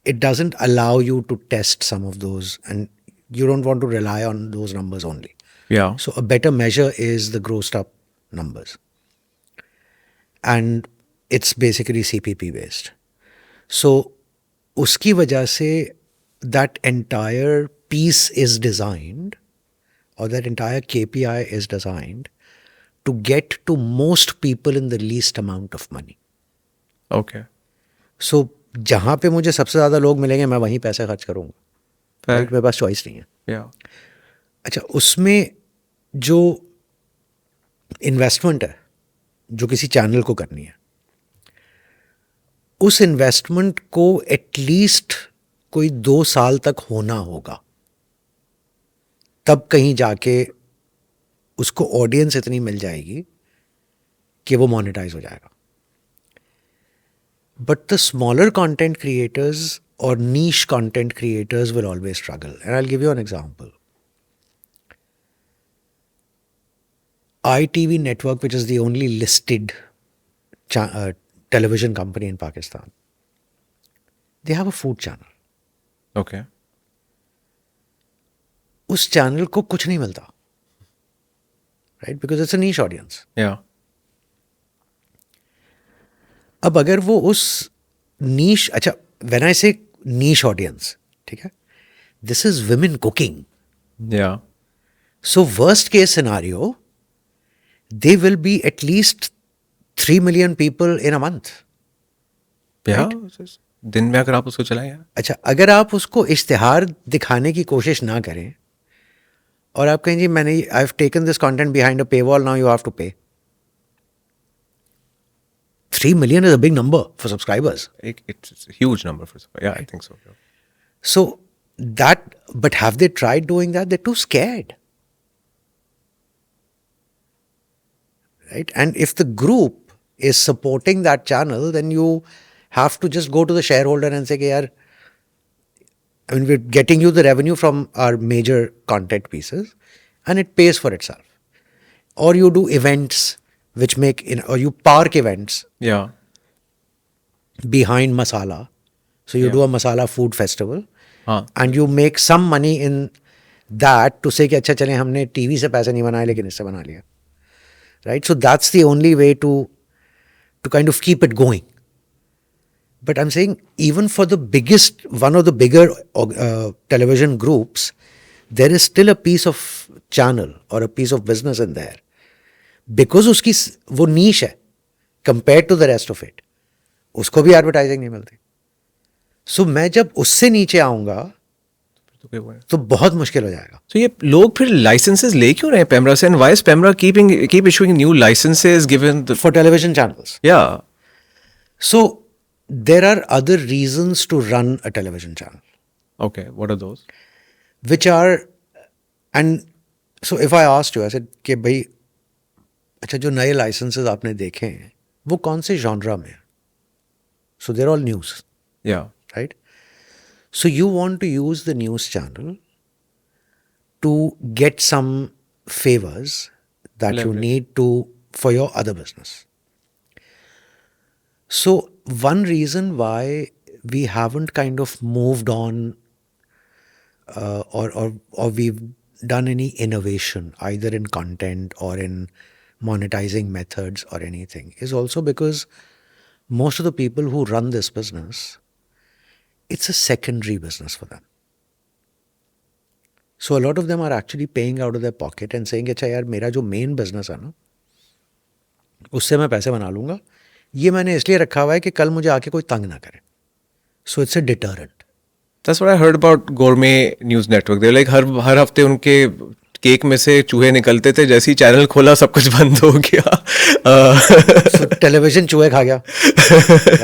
it doesn't allow you to test some of those, and you don't want to rely on those numbers only. Yeah. So a better measure is the grossed up numbers. And it's basically CPP based. So uski wajah se that entire piece is designed, or that entire KPI is designed to get to most people in the least amount of money. Okay. So जहाँ पे मुझे सबसे ज़्यादा लोग मिलेंगे मैं वहीं पैसे खर्च करूँगा. Fair. मेरे पास चॉइस नहीं है. Yeah. अच्छा, उसमें जो इन्वेस्टमेंट है जो किसी चैनल को करनी है, उस इन्वेस्टमेंट को एटलीस्ट कोई 2 साल तक होना होगा, तब कहीं जाके उसको ऑडियंस इतनी मिल जाएगी कि वो मोनेटाइज हो जाएगा. But the smaller content creators और niche content creators will always struggle. And I will give you an example. ITV Network, which is the only listed television company in Pakistan, they have a food channel. Okay. उस channel को कुछ नहीं मिलता, right, because it's a niche audience. Yeah. अब अगर वो उस नीश, अच्छा, व्हेन आई से नीश ऑडियंस, ठीक है, this is women cooking. Yeah. So worst case scenario, they will be at least 3 million people in a month. Yeah. दिन में अगर आप उसको चलाएं. अच्छा, अगर आप उसको इश्तिहार दिखाने की कोशिश ना करें और आप कहें जी मैंने I have taken this content behind a paywall, now you have to pay. 3 million is a big number for subscribers. It's a huge number for. Yeah, I think so. Yeah. So that, but have they tried doing that? They're too scared. Right? And if the group is supporting that channel, then you have to just go to the shareholder and say, yaar, I mean, we're getting you the revenue from our major content pieces and it pays for itself. Or you do events which make, or you park events Yeah. behind masala. So you Yeah. do a masala food festival हाँ. and you make some money in that to say कि अच्छा चलें हमने TV से पैसे नहीं बनाए लेकिन इससे बना लिया. Right? So that's the only way to kind of keep it going. But I'm saying even for the biggest, one of the bigger television groups, there is still a piece of channel or a piece of business in there. Because उसकी वो niche है compared to the rest of it, उसको भी advertising नहीं मिलती. So मैं जब उससे नीचे आऊँगा तो बहुत मुश्किल हो जाएगा. So ये लोग फिर licenses ले क्यों रहे हैं Pemra से? And why is Pemra keep issuing new licenses given the? For television channels. Yeah. So there are other reasons to run a television channel. Okay. What are those? Which are, and so if I asked you, I said कि भाई अच्छा जो नए licenses आपने देखे हैं वो कौन से genre में? So they're all news. Yeah. Right? So you want to use the news channel to get some favors that you Leverage. need to for your other business. So one reason why we haven't kind of moved on or we've done any innovation either in content or in monetizing methods or anything is also because most of the people who run this business, it's a secondary business for them. So a lot of them are actually paying out of their pocket and saying, अच्छा यार मेरा जो main business है ना उससे मैं पैसे बना लूँगा, ये मैंने इसलिए रखा हुआ है कि कल मुझे आके कोई तंग ना करे. So it's a deterrent. That's what I heard about Gourmet News Network. They're like हर हफ्ते उनके केक में से चूहे निकलते थे, जैसे ही चैनल खोला सब कुछ बंद हो गया. So television चूहे खा गया.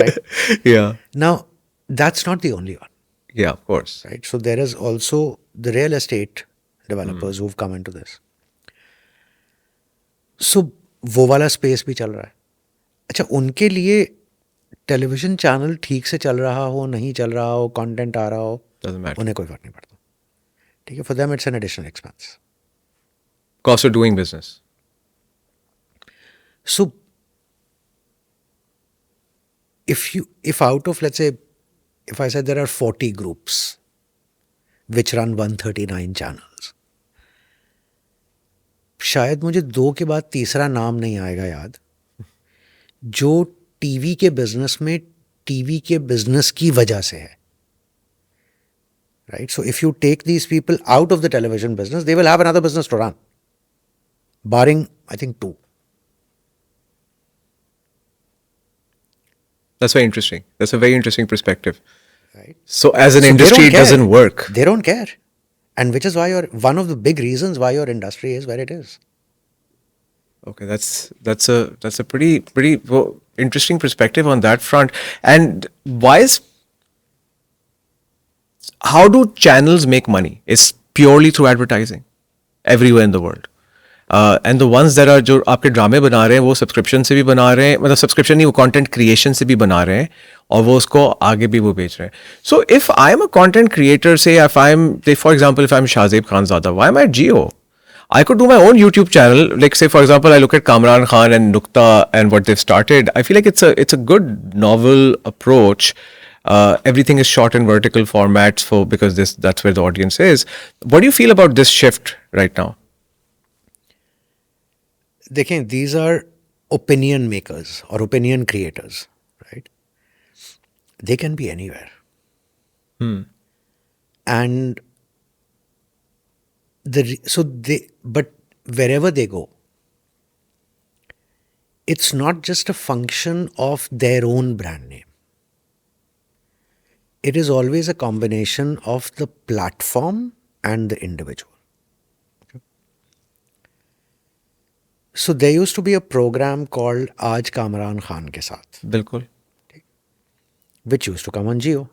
Right? Yeah, Now, that's not the only one. yeah, of course. Right? So there is also the real estate developers who've come into this. So वो वाला स्पेस भी चल रहा है. अच्छा, उनके लिए टेलीविजन चैनल ठीक से चल रहा हो, नहीं चल रहा हो, कंटेंट आ रहा हो, Doesn't matter. उन्हें कोई फर्क नहीं पड़ता. ठीक है, for them it's an additional expense. Cost of doing business. So if out of, let's say, if I said there are 40 groups which run 139 channels, शायद मुझे 2 के बाद तीसरा नाम नहीं आएगा याद, जो टीवी के बिजनेस में टीवी के बिजनेस की वजह से है. Right? So if you take these people out of the television business, they will have another business to run, barring, I think, 2. That's very interesting. That's a very interesting perspective. Right? So as an So they industry, don't it care. doesn't work. They don't care. And which is why one of the big reasons why your industry is where it is. Okay, that's a pretty interesting perspective on that front. And how do channels make money? It's purely through advertising everywhere in the world. And the ones that are जो आपके ड्रामे बना रहे हैं वो subscription से भी बना रहे हैं, मतलब सब्सक्रिप्शन नहीं, वो कंटेंट क्रिएशन से भी बना रहे हैं और वो उसको आगे भी वो बेच रहे हैं. So if I am a content creator, say if I am, for example, if I am Shahzeb Khanzada, why am I Jio? I could do my own YouTube channel. Like, say, for example, I look at Kamran Khan and Nukta and what they've started. I feel like it's a good novel approach. Everything is shot in vertical formats because that's where the audience is. What do you feel about this shift right now? देखें, these are opinion makers or opinion creators, right? They can be anywhere. And but wherever they go, it's not just a function of their own brand name. It is always a combination of the platform and the individual. So there used to be a program called Aaj Kamran Khan ke Saath, बिल्कुल. which used to come on Jio.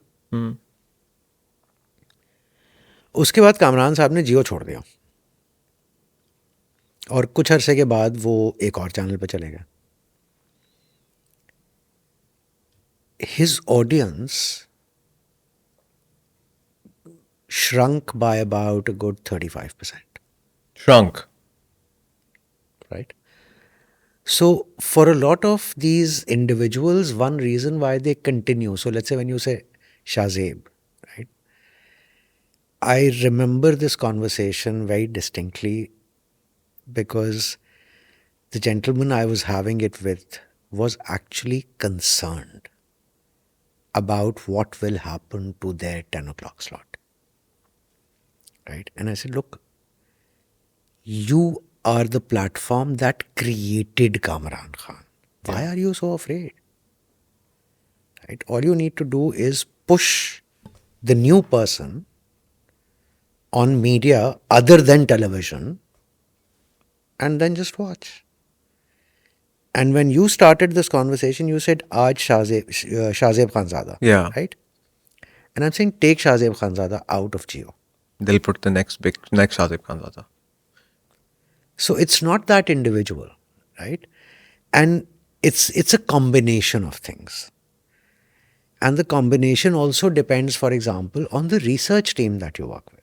उसके बाद कामरान साहब ने जियो छोड़ दिया और कुछ अरसे के बाद वो एक और चैनल पे चले गए. His audience shrunk by about a good 35%. Shrunk. Right? So for a lot of these individuals, one reason why they continue, so let's say when you say Shahzeb, right? I remember this conversation very distinctly because the gentleman I was having it with was actually concerned about what will happen to their 10 o'clock slot. Right? And I said, look, you are the platform that created Kamran Khan. Why are you so afraid? Right? All you need to do is push the new person on media other than television and then just watch. And when you started this conversation, you said, Aaj Shahzeb Khanzada. Yeah. Right? And I'm saying, take Shahzeb Khanzada out of Jio. They'll put the next Shahzeb Khanzada. So it's not that individual, right? And it's a combination of things. And the combination also depends, for example, on the research team that you work with.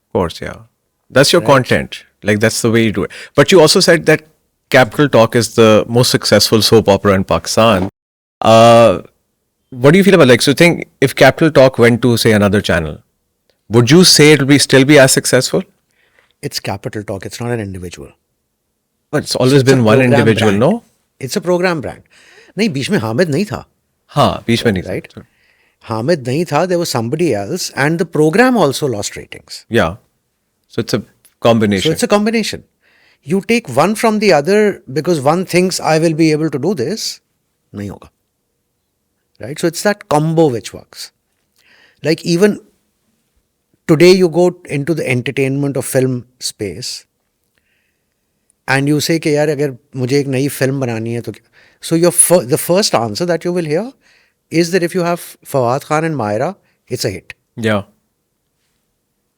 Of course, yeah. That's your content. Like, that's the way you do it. But you also said that Capital Talk is the most successful soap opera in Pakistan. What do you feel about, like, so think if Capital Talk went to, say, another channel, would you say it will still be as successful? It's Capital Talk. It's not an individual. But it's always been one individual, brand. no? It's a program brand. नहीं, बीच में हामिद नहीं था. हाँ, बीच में नहीं था. Right? Hamid नहीं था. There was somebody else, and the program also lost ratings. Yeah. So it's a combination. So it's a combination. You take one from the other because one thinks I will be able to do this. नहीं होगा. Right? So it's that combo which works. Like, even today you go into the entertainment or film space and you say कि यार अगर मुझे एक नई film बनानी है तो क्या? So the first answer that you will hear is that if you have Fawad Khan and Myra, it's a hit. Yeah.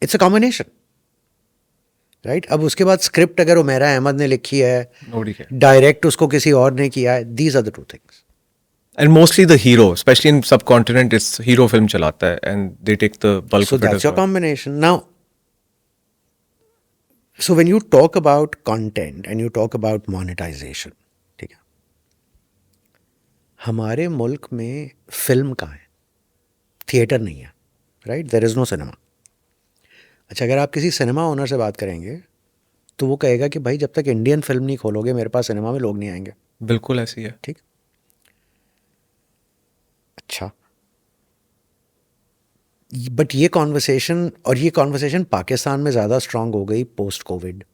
It's a combination. Right? अब उसके बाद स्क्रिप्ट अगर उमेरा अहमद ने लिखी है, Nobody cares. डायरेक्ट उसको किसी और ने किया है, these are the two things. And mostly the hero, especially in subcontinent, it's hero film chalata hai, and they take the bulk So of it that's as your well. combination. Now, so when you talk about content and you talk about monetization, ठीक है, हमारे मुल्क में film कहाँ है? Theatre नहीं है, right? There is no cinema. अच्छा, अगर आप किसी सिनेमा ओनर से बात करेंगे तो वो कहेगा कि भाई जब तक इंडियन फिल्म नहीं खोलोगे मेरे पास सिनेमा में लोग नहीं आएंगे. बिल्कुल ऐसी है. ठीक. अच्छा, बट ये कॉन्वर्सेशन पाकिस्तान में ज़्यादा स्ट्रांग हो गई post Covid.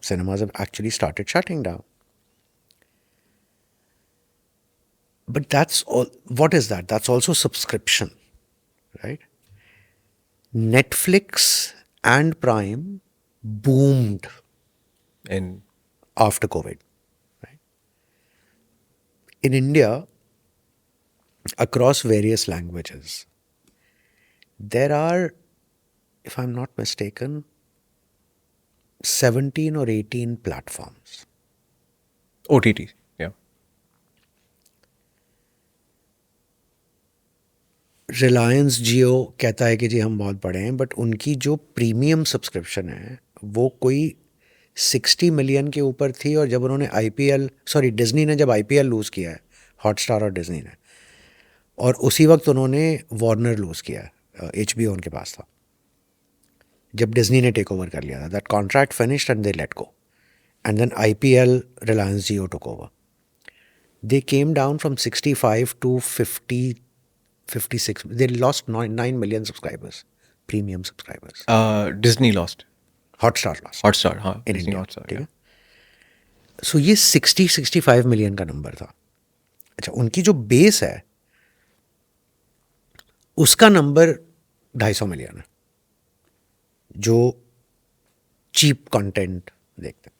Cinemas have actually started shutting down. But that's all. What is that? That's also subscription, right? Netflix and Prime boomed And after COVID, right? In India, across various languages, there are, if I'm not mistaken, 17 or 18 platforms. OTT, yeah. Reliance जियो कहता है कि जी हम बहुत बड़े हैं, but उनकी जो premium subscription है वो कोई 60 मिलियन के ऊपर थी. और जब उन्होंने डिज्नी ने जब IPL लूज़ किया है, हॉटस्टार और डिज्नी ने, और उसी वक्त उन्होंने वार्नर लूज़ किया है, HBO उनके पास था जब डिज्नी ने टेक ओवर कर लिया था. That contract finished and they let go, and then IPL Reliance Jio took over. They came down from 65 to 56. They lost 9 million subscribers, premium subscribers. Disney lost. Hotstar lost. Hotstar, हाँ. In Disney India, Hotstar, ठीक yeah. है. So ये 65 million का number था. अच्छा, उनकी जो base है उसका नंबर 250 मिलियन है जो चीप कंटेंट देखते हैं.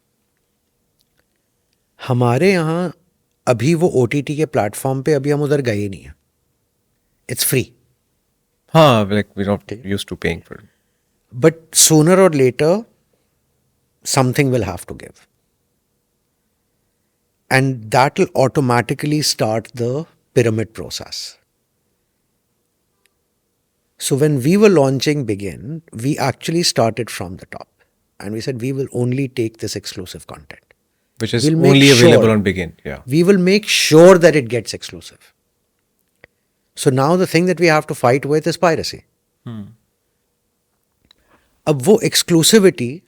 हमारे यहाँ अभी वो OTT के प्लेटफॉर्म पे अभी हम उधर गए ही नहीं हैं. It's free. हाँ, like we're not used to paying for it. But sooner or later, something will have to give. And that will automatically start the pyramid process. So when we were launching Begin, we actually started from the top. And we said, we will only take this exclusive content. Which is We'll make only available sure- on Begin, yeah. We will make sure that it gets exclusive. So now the thing that we have to fight with is piracy. अब वो exclusivity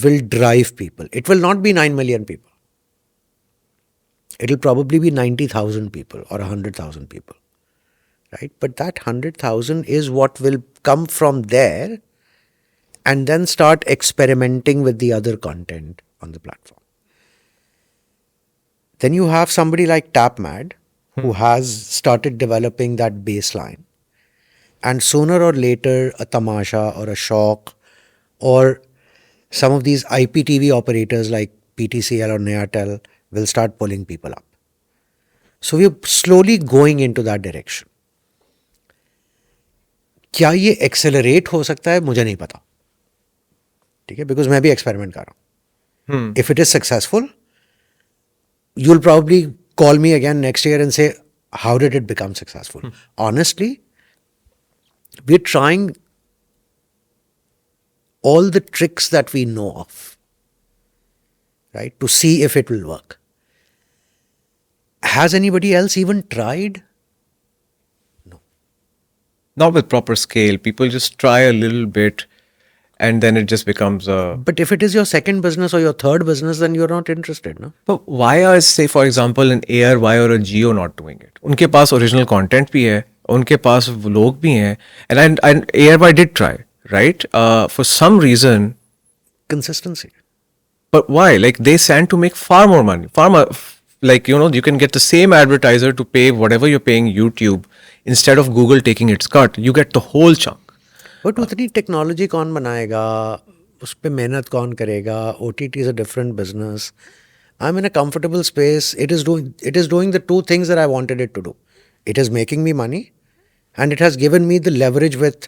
will drive people. It will not be 9 million people. It will probably be 90,000 people or 100,000 people. Right? But that 100,000 is what will come from there and then start experimenting with the other content on the platform. Then you have somebody like TapMad who has started developing that baseline. And sooner or later, a Tamasha or a Shock or some of these IPTV operators like PTCL or Nayatel will start pulling people up. So we're slowly going into that direction. क्या ये accelerate हो सकता है? मुझे नहीं पता. ठीक है, बिकॉज मैं भी एक्सपेरिमेंट कर रहा हूँ. If it is successful, you will probably call me again next year and say how did it become successful. Honestly, we are trying all the tricks that we know of, right, to see if it will work. Has anybody else even tried? Not with proper scale. People just try a little bit and then it just becomes a... But if it is your second business or your third business, then you're not interested, no? But why are, say, for example, an ARY or a Jio not doing it? उनके पास original content भी है, उनके पास लोग भी हैं, and ARY did try, right? For some reason, Consistency. but why? Like they stand to make far more money, like, you know, you can get the same advertiser to pay whatever you're paying YouTube instead of Google taking its cut. You get the whole chunk. But उतनी technology कौन बनाएगा, उस पर मेहनत कौन करेगा? OTT is a different business. I am in a comfortable space. It is doing the two things that I wanted it to do. It is making me money, and it has given me the leverage with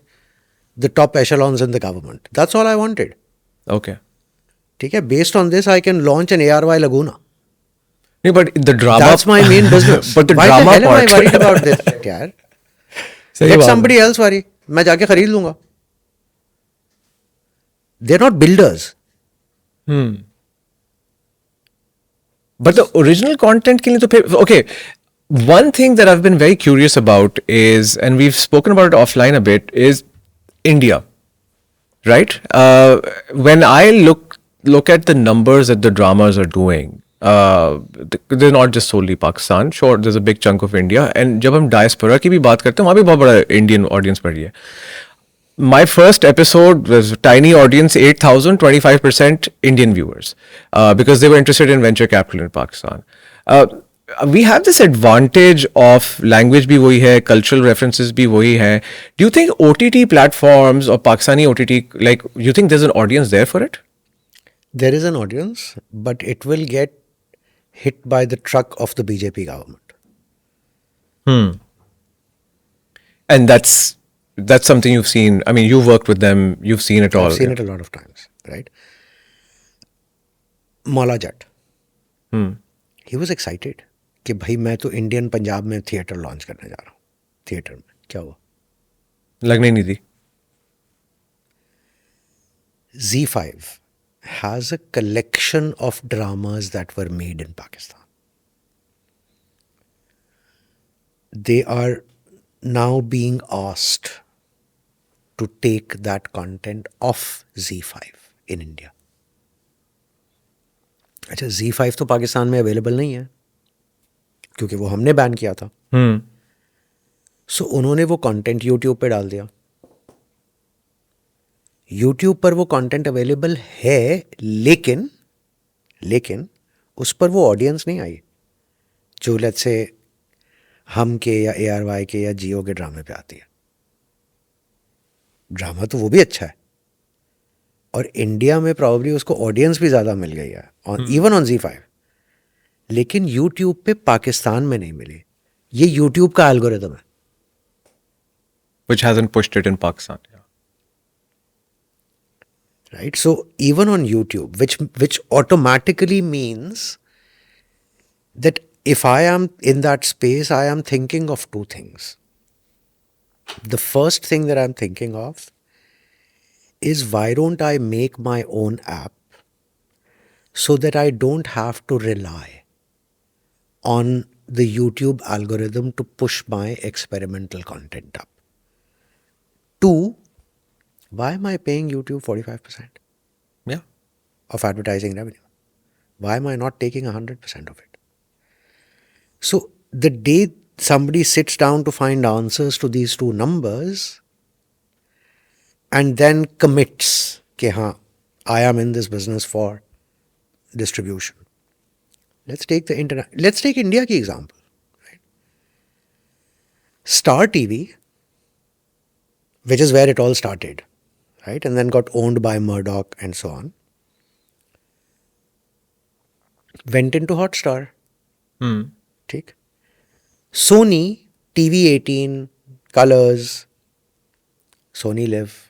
the top echelons in the government. That's all I wanted. Okay. ठीक है, based on this I can launch an ARY Laguna. No, but the drama. That's my main business. But the Why drama the hell part. am I worried about this shit, यार? सही Let बात है. somebody else worry. मैं जाके खरीद लूंगा. They're not builders. But the original content के लिए तो फिर okay. One thing that I've been very curious about is, and we've spoken about it offline a bit, is India. Right? When I look at the numbers that the dramas are doing, they're not just solely Pakistan. Sure, there's a big chunk of India. And जब हम diaspora की भी बात करते हैं, वहाँ भी बहुत बड़ा Indian audience बढ़ रही है. My first episode was tiny audience, 8,000, 25% Indian viewers, because they were interested in venture capital in Pakistan. We have this advantage of language भी वही है, cultural references भी वही है. Do you think OTT platforms or Pakistani OTT, like, you think there's an audience there for it? There is an audience, but it will get hit by the truck of the BJP government. And that's something you've seen. I mean, you've worked with them, you've seen it all. I've seen it a lot of times, right? Maula Jatt, he was excited कि भाई मैं तो Indian Punjab में theatre launch करने जा रहा हूँ. Theatre में क्या हुआ? लगने नहीं दी. Z5 has a collection of dramas that were made in Pakistan. They are now being asked to take that content off Z5 in India. अच्छा, Z5 तो पाकिस्तान में अवेलेबल नहीं है क्योंकि वो हमने बैन किया था. सो उन्होंने वो कंटेंट यूट्यूब पे डाल दिया. यूट्यूब पर वो कंटेंट अवेलेबल है, लेकिन उस पर वो ऑडियंस नहीं आई जो लेट्स से हम के या ARY के या जियो के ड्रामे पे आती है. ड्रामा तो वो भी अच्छा है, और इंडिया में प्रॉब्ली उसको ऑडियंस भी ज़्यादा मिल गई है, इवन ऑन Z5. लेकिन यूट्यूब पे पाकिस्तान में नहीं मिली. ये यूट्यूब का एल्गोरिदम है. Which hasn't pushed it in Pakistan. Yeah. Right? So even on YouTube, which automatically means that if I am in that space, I am thinking of two things. The first thing that I'm thinking of is, why don't I make my own app so that I don't have to rely on the YouTube algorithm to push my experimental content up. Two, why am I paying YouTube 45% Yeah. of advertising revenue? Why am I not taking 100% of it? So the day somebody sits down to find answers to these two numbers and then commits कि हाँ, I am in this business for distribution. Let's take India की example. Right? Star TV, which is where it all started, right? And then got owned by Murdoch and so on, went into Hotstar. ठीक. Sony, TV18, Colors, Sony Live.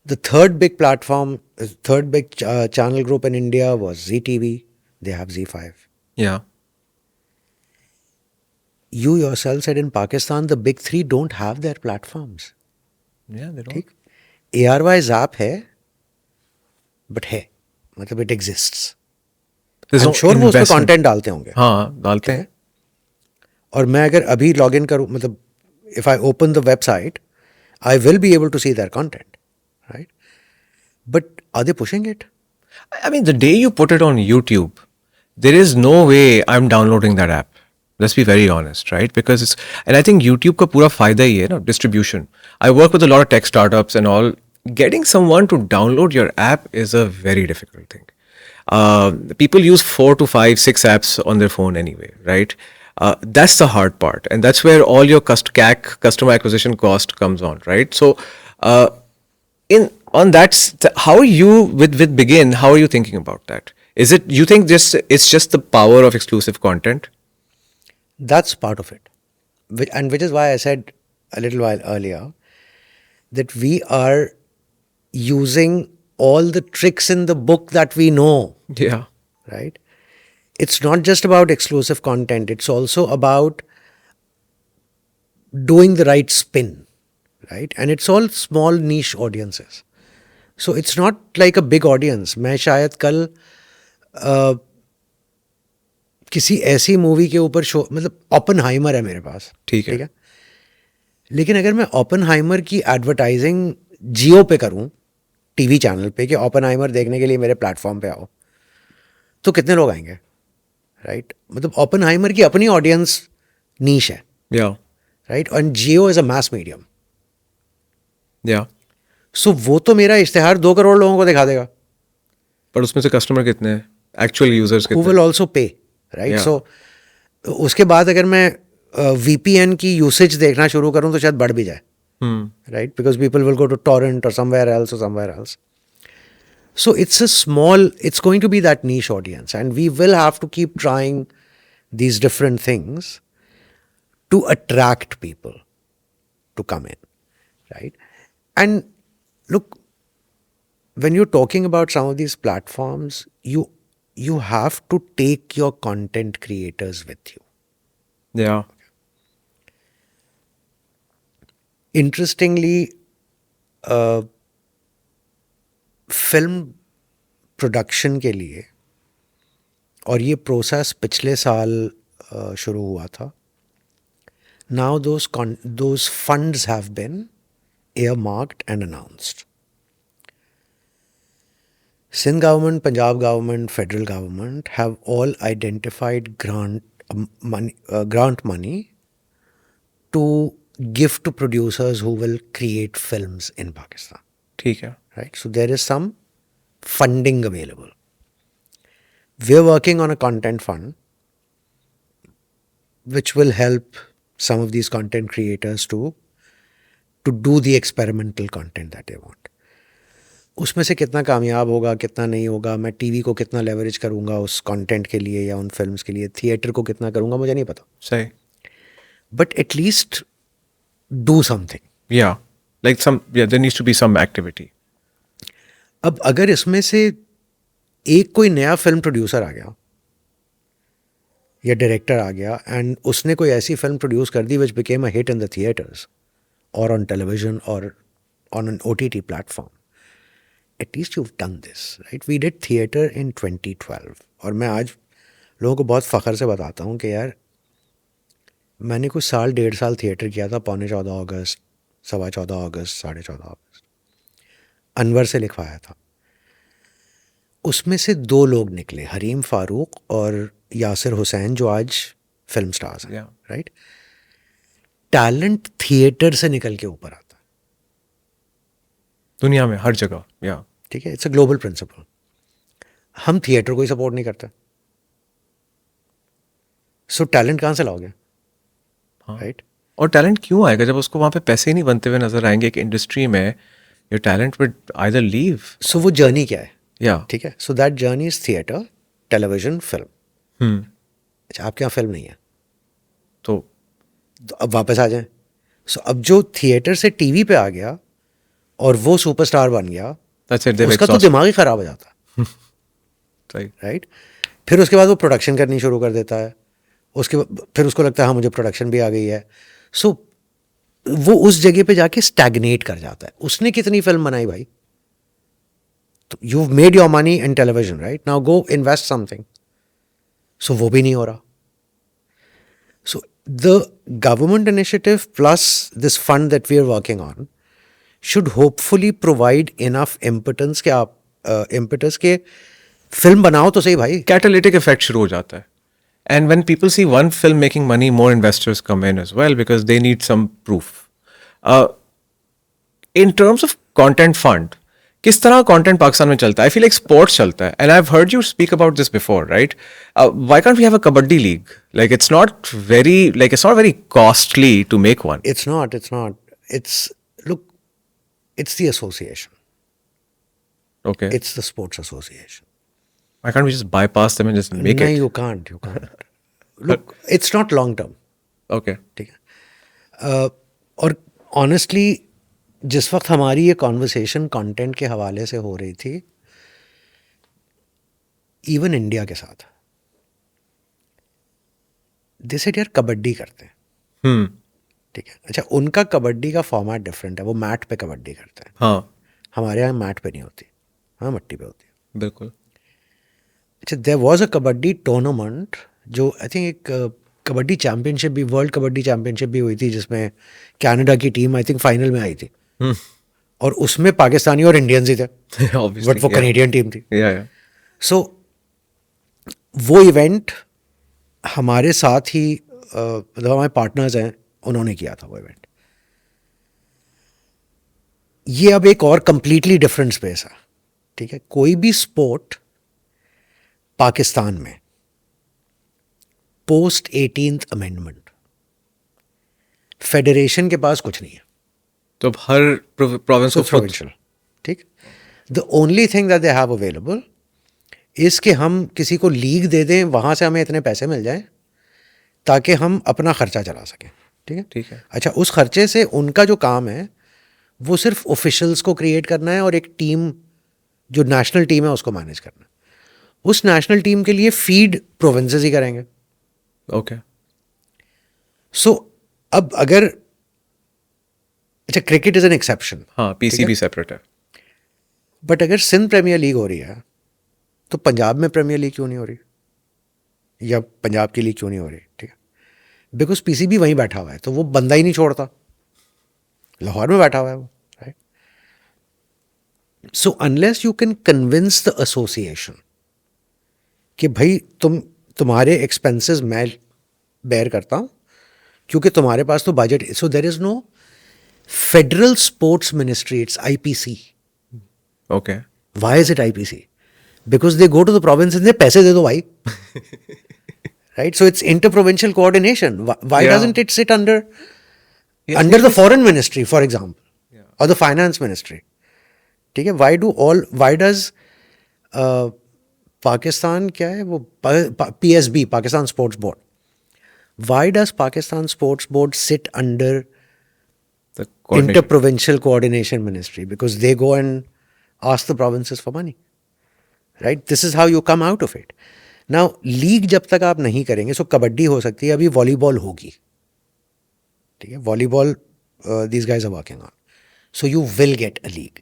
The third big platform, third big channel group in India was ZTV. They have Z5. Yeah. You yourself said in Pakistan, the big three don't have their platforms. Yeah, they don't. ठीक. ARY's app है, but है, मतलब it exists. There's I'm no sure वो उसमें investment. Content डालते होंगे. हाँ, डालते हैं. और मैं अगर अभी लॉग इन करूँ, मतलब if I open the website, I will be able to see their content, right? But are they pushing it? I mean, the day you put it on YouTube, there is no way I'm downloading that app. Let's be very honest, right? Because it's, and I think YouTube का पूरा फायदा ही है ना, distribution. I work with a lot of tech startups and all. Getting someone to download your app is a very difficult thing. People use 4 to 5, 6 apps on their phone anyway, right? That's the hard part, and that's where all your CAC, customer acquisition cost, comes on, right? So, uh, in on that, how are you with Begin? How are you thinking about that? Is it you think just it's just the power of exclusive content? That's part of it. And which is why I said a little while earlier that we are using all the tricks in the book that we know, Yeah, right? It's not just about exclusive content, it's also about doing the right spin, right? And it's all small niche audiences. So it's not like a big audience. मैं शायद कल किसी ऐसी movie के ऊपर show मतलब Oppenheimer है मेरे पास, ठीक है। लेकिन अगर मैं ओपनहाइमर की एडवर्टाइजिंग जियो पे करूं टीवी चैनल पे कि ओपनहाइमर देखने के लिए मेरे प्लेटफॉर्म पे आओ, तो कितने लोग आएंगे, राइट? मतलब ओपनहाइमर की अपनी ऑडियंस नीश है, Yeah, राइट? और Geo is a mass medium, yeah. सो वो तो मेरा इश्तेहार 2 करोड़ लोगों को दिखा देगा, पर उसमें से कस्टमर कितने हैं? एक्चुअल यूजर्स हु कितने विल हैं? ऑल्सो पे, राइट? Yeah. सो उसके बाद अगर मैं वीपीएन की यूसेज देखना शुरू करूं तो शायद बढ़ भी जाए, right? Because people will go to torrent or somewhere else. So it's going to be that niche audience, and we will have to keep trying these different things to attract people to come in, right? And look, when you're talking about some of these platforms, you have to take your content creators with you. Yeah. Interestingly, film production के लिए, और ये process पिछले साल शुरू हुआ था, now those funds have been earmarked and announced. Sindh government, Punjab government, federal government have all identified grant money to give to producers who will create films in Pakistan. ठीक है. Right? So there is some funding available. We're working on a content fund which will help some of these content creators to do the experimental content that they want. उसमें से कितना कामयाब होगा, कितना नहीं होगा, मैं टीवी को कितना लेवरेज करूंगा उस कंटेंट के लिए या उन फिल्म्स के लिए, थिएटर को कितना करूंगा, मुझे नहीं पता. सही. But at least do something. Yeah. Like there needs to be some activity. अब अगर इसमें से एक कोई नया फिल्म प्रोड्यूसर आ गया या डायरेक्टर आ गया एंड उसने कोई ऐसी फिल्म प्रोड्यूस कर दी which became a hit in the theatres और ऑन टेलीविजन और on an OTT platform, at least you have done this, right? We did theatre in 2012 और मैं आज लोगों को बहुत फ़ख्र से बताता हूँ कि यार मैंने कुछ 1.5 साल थिएटर किया था, 14.15 अगस्त, 14.15 अगस्त, 14.5 अगस्त, अनवर से लिखवाया था. उसमें से 2 लोग निकले, हरीम फारूक और यासिर हुसैन, जो आज फिल्म स्टार्स हैं, राइट? टैलेंट थिएटर से निकल के ऊपर आता है दुनिया में हर जगह. या ठीक है, इट्स अ ग्लोबल प्रिंसिपल. हम थिएटर को ही सपोर्ट नहीं करते, सो टैलेंट कहाँ से लाओगे, राइट? और टैलेंट क्यों आएगा जब उसको वहाँ पे पैसे ही नहीं बनते हुए नजर आएंगे एक इंडस्ट्री में? Your talent with either leave. So वो जर्नी क्या है? या ठीक है, so that journey is theatre, television, film. अच्छा, आपके यहाँ फिल्म नहीं है तो तो अब वापस आ जाएं. सो अब जो थिएटर से टीवी पे आ गया और वो सुपरस्टार बन गया, that's it, they've उसका तो exhausted. दिमाग ही खराब हो जाता है, सही. राइट? फिर उसके बाद वो प्रोडक्शन करनी शुरू कर देता है, फिर उसको लगता है हाँ मुझे प्रोडक्शन भी आ गई है. सो वो उस जगह पे जाके स्टैग्नेट कर जाता है. उसने कितनी फिल्म बनाई भाई? तो you made your money in television, right? Now go invest something. So वो भी नहीं हो रहा. So the government initiative plus this fund that we are working on should hopefully provide enough impotence के आप impetus के फिल्म बनाओ तो सही भाई. कैटालिटिक इफेक्ट शुरू हो जाता है. And when people see one film making money, more investors come in as well because they need some proof. In terms of content fund, किस तरह कंटेंट पाकिस्तान में चलता है? आई फील लाइक स्पोर्ट्स चलता है, and I have heard you speak about this before, right? Why can't we have a kabaddi league? Like it's not very costly to make one. It's not. It's not. It's look. It's the association. Okay. It's the sports association. Why can't we just bypass them and just make No, it? you can't. You can't. Look, it's not long term. Okay. ठीक है और honestly जिस वक्त हमारी ये conversation content के हवाले से हो रही थी इवन इंडिया के साथ दिस इट यार कबड्डी करते हैं हम्म. ठीक है अच्छा उनका कबड्डी का फॉर्मेट डिफरेंट है वो मैट पे कबड्डी करते हैं हाँ. हमारे यहाँ मैट पे नहीं होती हाँ मट्टी पे होती है बिल्कुल. अच्छा there was a kabaddi tournament जो आई थिंक एक कबड्डी चैम्पियनशिप भी वर्ल्ड कबड्डी चैम्पियनशिप भी हुई थी जिसमें कनाडा की टीम आई थिंक फाइनल में आई थी और उसमें पाकिस्तानी और इंडियंस ही थे Obviously. बट वो कनेडियन टीम थी Yeah, yeah. सो वो इवेंट हमारे साथ ही मतलब हमारे पार्टनर्स हैं उन्होंने किया था वो इवेंट ये अब एक और कंप्लीटली डिफरेंट स्पेस है ठीक है कोई भी स्पोर्ट पाकिस्तान में पोस्ट 18th अमेंडमेंट फेडरेशन के पास कुछ नहीं है तो अब हर प्रोविंस को खुद. प्रोविंशियल ठीक the only thing that they have available इस कि हम किसी को लीग दे दें वहाँ से हमें इतने पैसे मिल जाएं ताकि हम अपना खर्चा चला सकें ठीक है ठीक है. अच्छा उस खर्चे से उनका जो काम है वो सिर्फ ऑफिशियल्स को क्रिएट करना है और एक टीम जो नेशनल टीम है उसको मैनेज करना है उस नेशनल टीम के लिए फीड प्रोविंसेस ही करेंगे ओके. सो अब अगर अच्छा क्रिकेट इज एन एक्सेप्शन हाँ, पीसीबी सेपरेट है. बट अगर सिंध प्रीमियर लीग हो रही है तो पंजाब में प्रीमियर लीग क्यों नहीं हो रही या पंजाब की लीग क्यों नहीं हो रही ठीक है बिकॉज पीसीबी वहीं बैठा हुआ है तो वो बंदा ही नहीं छोड़ता लाहौर में बैठा हुआ है वो right so unless you can convince the association कि भाई तुम्हारे एक्सपेंसेस मैं बेयर करता हूँ क्योंकि तुम्हारे पास तो budget so there is no federal sports ministry it's IPC okay. Why is it IPC because they go to the province दे पैसे दे दो भाई right so it's inter provincial coordination why Yeah. Doesn't it sit under Yes, under the foreign ministry for example और the finance ministry ठीक है why does Pakistan क्या है वो PSB Pakistan sports board why does Pakistan sports board sit under The coordination. inter-provincial coordination ministry because they go and ask the provinces for money right this is how you come out of it now league जब तक आप नहीं करेंगे सो कबड्डी हो सकती है अभी volleyball होगी ठीक है volleyball these guys are working on so you will get a league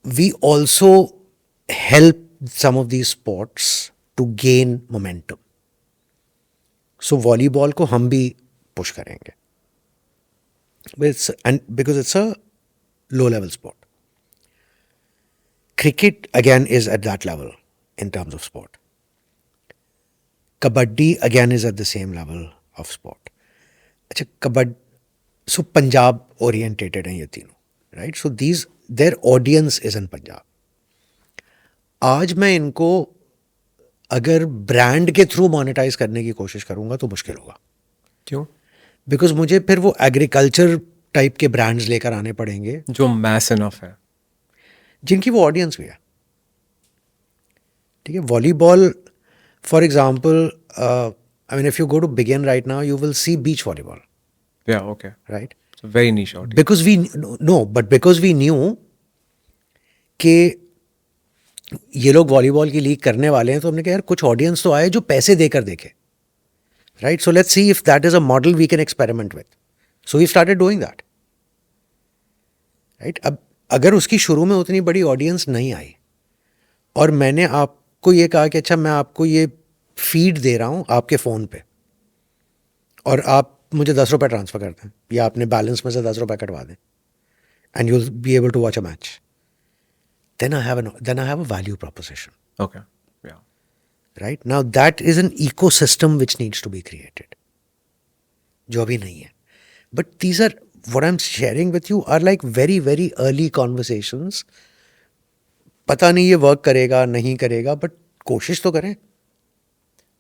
we also help some of these sports to gain momentum so volleyball को हम भी पुश करेंगे but because it's a low level sport. Cricket again is at that level in terms of sport. Kabaddi again is at the same level of sport. अच्छा so Punjab orientated हैं ये तीनों right so their audience is in Punjab. आज मैं इनको अगर brand के through monetise करने की कोशिश करूंगा तो मुश्किल होगा क्यों? बिकॉज मुझे फिर वो एग्रीकल्चर टाइप के ब्रांड्स लेकर आने पड़ेंगे जो मैस इनफ है. जिनकी वो ऑडियंस भी है ठीक है volleyball for example I mean if you go to begin right now you will see beach volleyball Yeah, okay. Right It's a very niche audience. Because we know but because we knew कि ये लोग volleyball की league करने वाले हैं तो हमने कहा यार कुछ ऑडियंस तो आए जो पैसे देकर देखे right so let's see if that is a model we can experiment with so we started doing that right अब अगर उसकी शुरू में उतनी बड़ी ऑडियंस नहीं आई और मैंने आपको ये कहा कि अच्छा मैं आपको ये फीड दे रहा हूँ आपके फ़ोन पे और आप मुझे 10 रुपये ट्रांसफ़र कर दें या अपने बैलेंस में से 10 रुपये कटवा दें and you will be able to watch a match then I have a value proposition. Okay. Yeah. Right? Now that is an ecosystem which needs to be created. जो अभी नहीं है. But these are what I'm sharing with you are like very, very early conversations. पता नहीं ये work करेगा नहीं करेगा, बट कोशिश तो करें.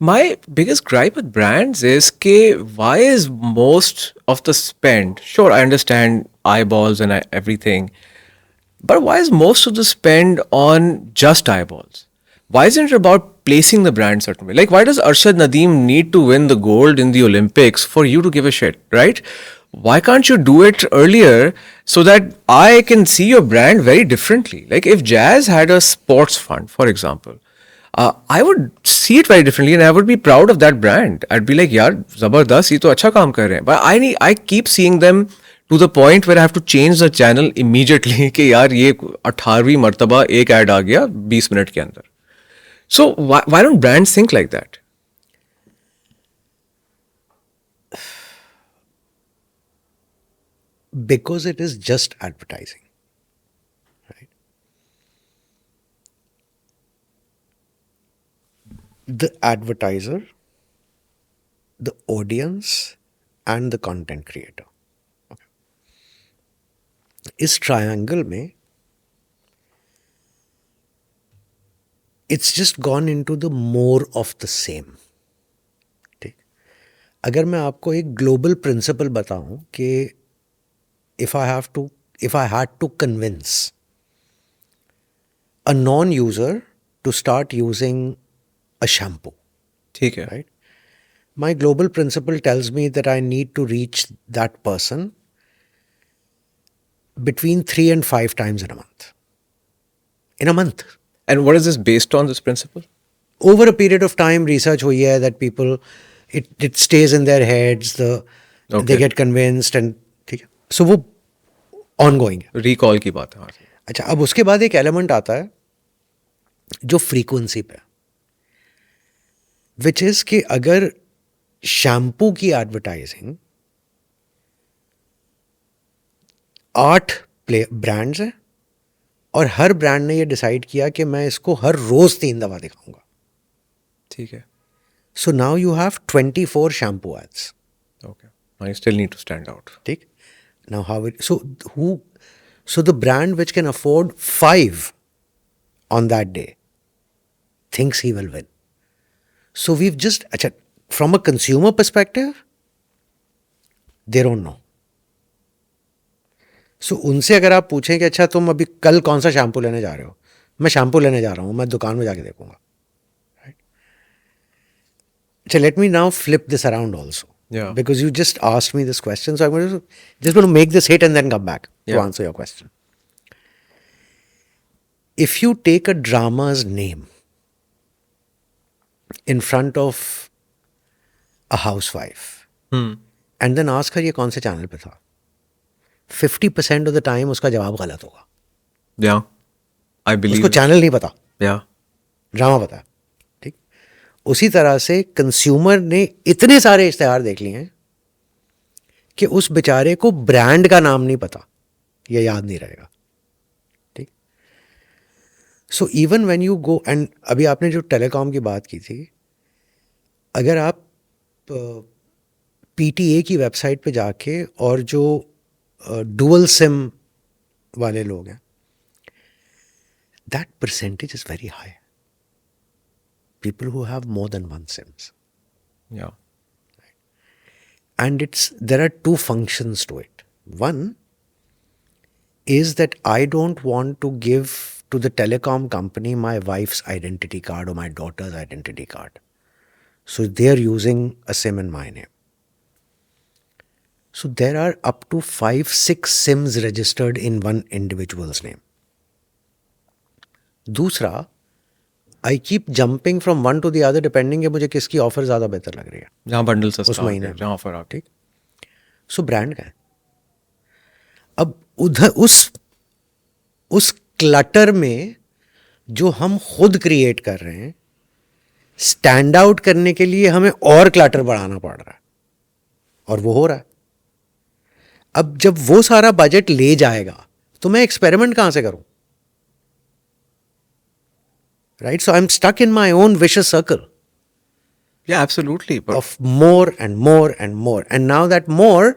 My biggest gripe with brands is why is most of the spend, sure, I understand eyeballs and everything, but why is most of the spend on just eyeballs? Why isn't it about placing the brand certain way? Like, why does Arshad Nadeem need to win the gold in the Olympics for you to give a shit, right? Why can't you do it earlier so that I can see your brand very differently? Like, if Jazz had a sports fund, for example, I would see it very differently and I would be proud of that brand. I'd be like, yaar, zabardast, ye to acha kaam kar rahe hain. But I keep seeing them to the point where I have to change the channel immediately कि यार ये 18वीं मर्तबा एक add आ गया 20 minute के अंदर. So why don't brands think like that? Because it is just advertising, right? The advertiser, the audience, and the content creator. Okay. इस triangle में it's just gone into the more of the same. ठीक. अगर मैं आपको एक global principle बताऊं कि if I had to convince a non-user to start using a shampoo, ठीक है. right? My global principle tells me that I need to reach that person between 3 and 5 times in a month. In a month. And what is this based on, this principle? Over a period of time, research hui hai that people, it stays in their heads, they get convinced and ठीक है. So वो ongoing है. Recall की बात है. अच्छा, अब उसके बाद एक एलिमेंट आता है जो फ्रीक्वेंसी पे, विच इज कि अगर शैम्पू की एडवर्टाइजिंग 8 ब्रांड्स हैं और हर ब्रांड ने ये डिसाइड किया कि मैं इसको हर रोज 3 दफा दिखाऊंगा, ठीक है. So now you have 24 shampoo ads. Okay. I still need to stand out. ठीक. Now how it so the brand which can afford 5 on that day thinks he will win. So we've just, from a consumer perspective, they don't know. So उनसे अगर आप पूछें कि अच्छा तुम अभी कल कौन सा शैम्पू लेने जा रहे हो, मैं शैम्पू लेने जा रहा हूँ, मैं दुकान में जाके देखूंगा. So let me now flip this around also. Yeah. Because you just asked me this question. So I'm just going to make this hit and then come back to answer your question. If you take a drama's name in front of a housewife and then ask her ये कौन से channel पे था, 50% of the time उसका जवाब गलत होगा. Yeah. I believe उसको चैनल नहीं पता, Yeah. ड्रामा पता है. ठीक. उसी तरह से कंज्यूमर ने इतने सारे इश्तेहार देख लिए हैं कि उस बेचारे को ब्रांड का नाम नहीं पता, ये याद नहीं रहेगा. ठीक. So even when you go and अभी आपने जो टेलीकॉम की बात की थी, अगर आप पीटीए की वेबसाइट पे जाके और जो डुअल सिम वाले लोग हैं, that percentage is very high. People who have more than one SIMs. Yeah. And there are 2 functions to it. One is that I don't want to give to the telecom company my wife's identity card or my daughter's identity card. So they're using a SIM in my name. So there are up to 5-6 SIMs registered in one individual's name. दूसरा, I keep jumping from one to the other depending कि मुझे किसकी offer ज़्यादा बेहतर लग रही है जहाँ बंडल सस्ता उस महीने में. जहाँ ऑफर आप. ठीक. सो ब्रांड का है. अब उधर उस क्लटर में जो हम खुद क्रिएट कर रहे हैं, स्टैंड आउट करने के लिए हमें और क्लटर बढ़ाना पड़ रहा है और वो हो रहा है. अब जब वो सारा बजट ले जाएगा तो मैं एक्सपेरिमेंट कहां से करूं? Right? So I'm stuck in my own vicious circle. Yeah, absolutely. But Of more and more and more. And now that more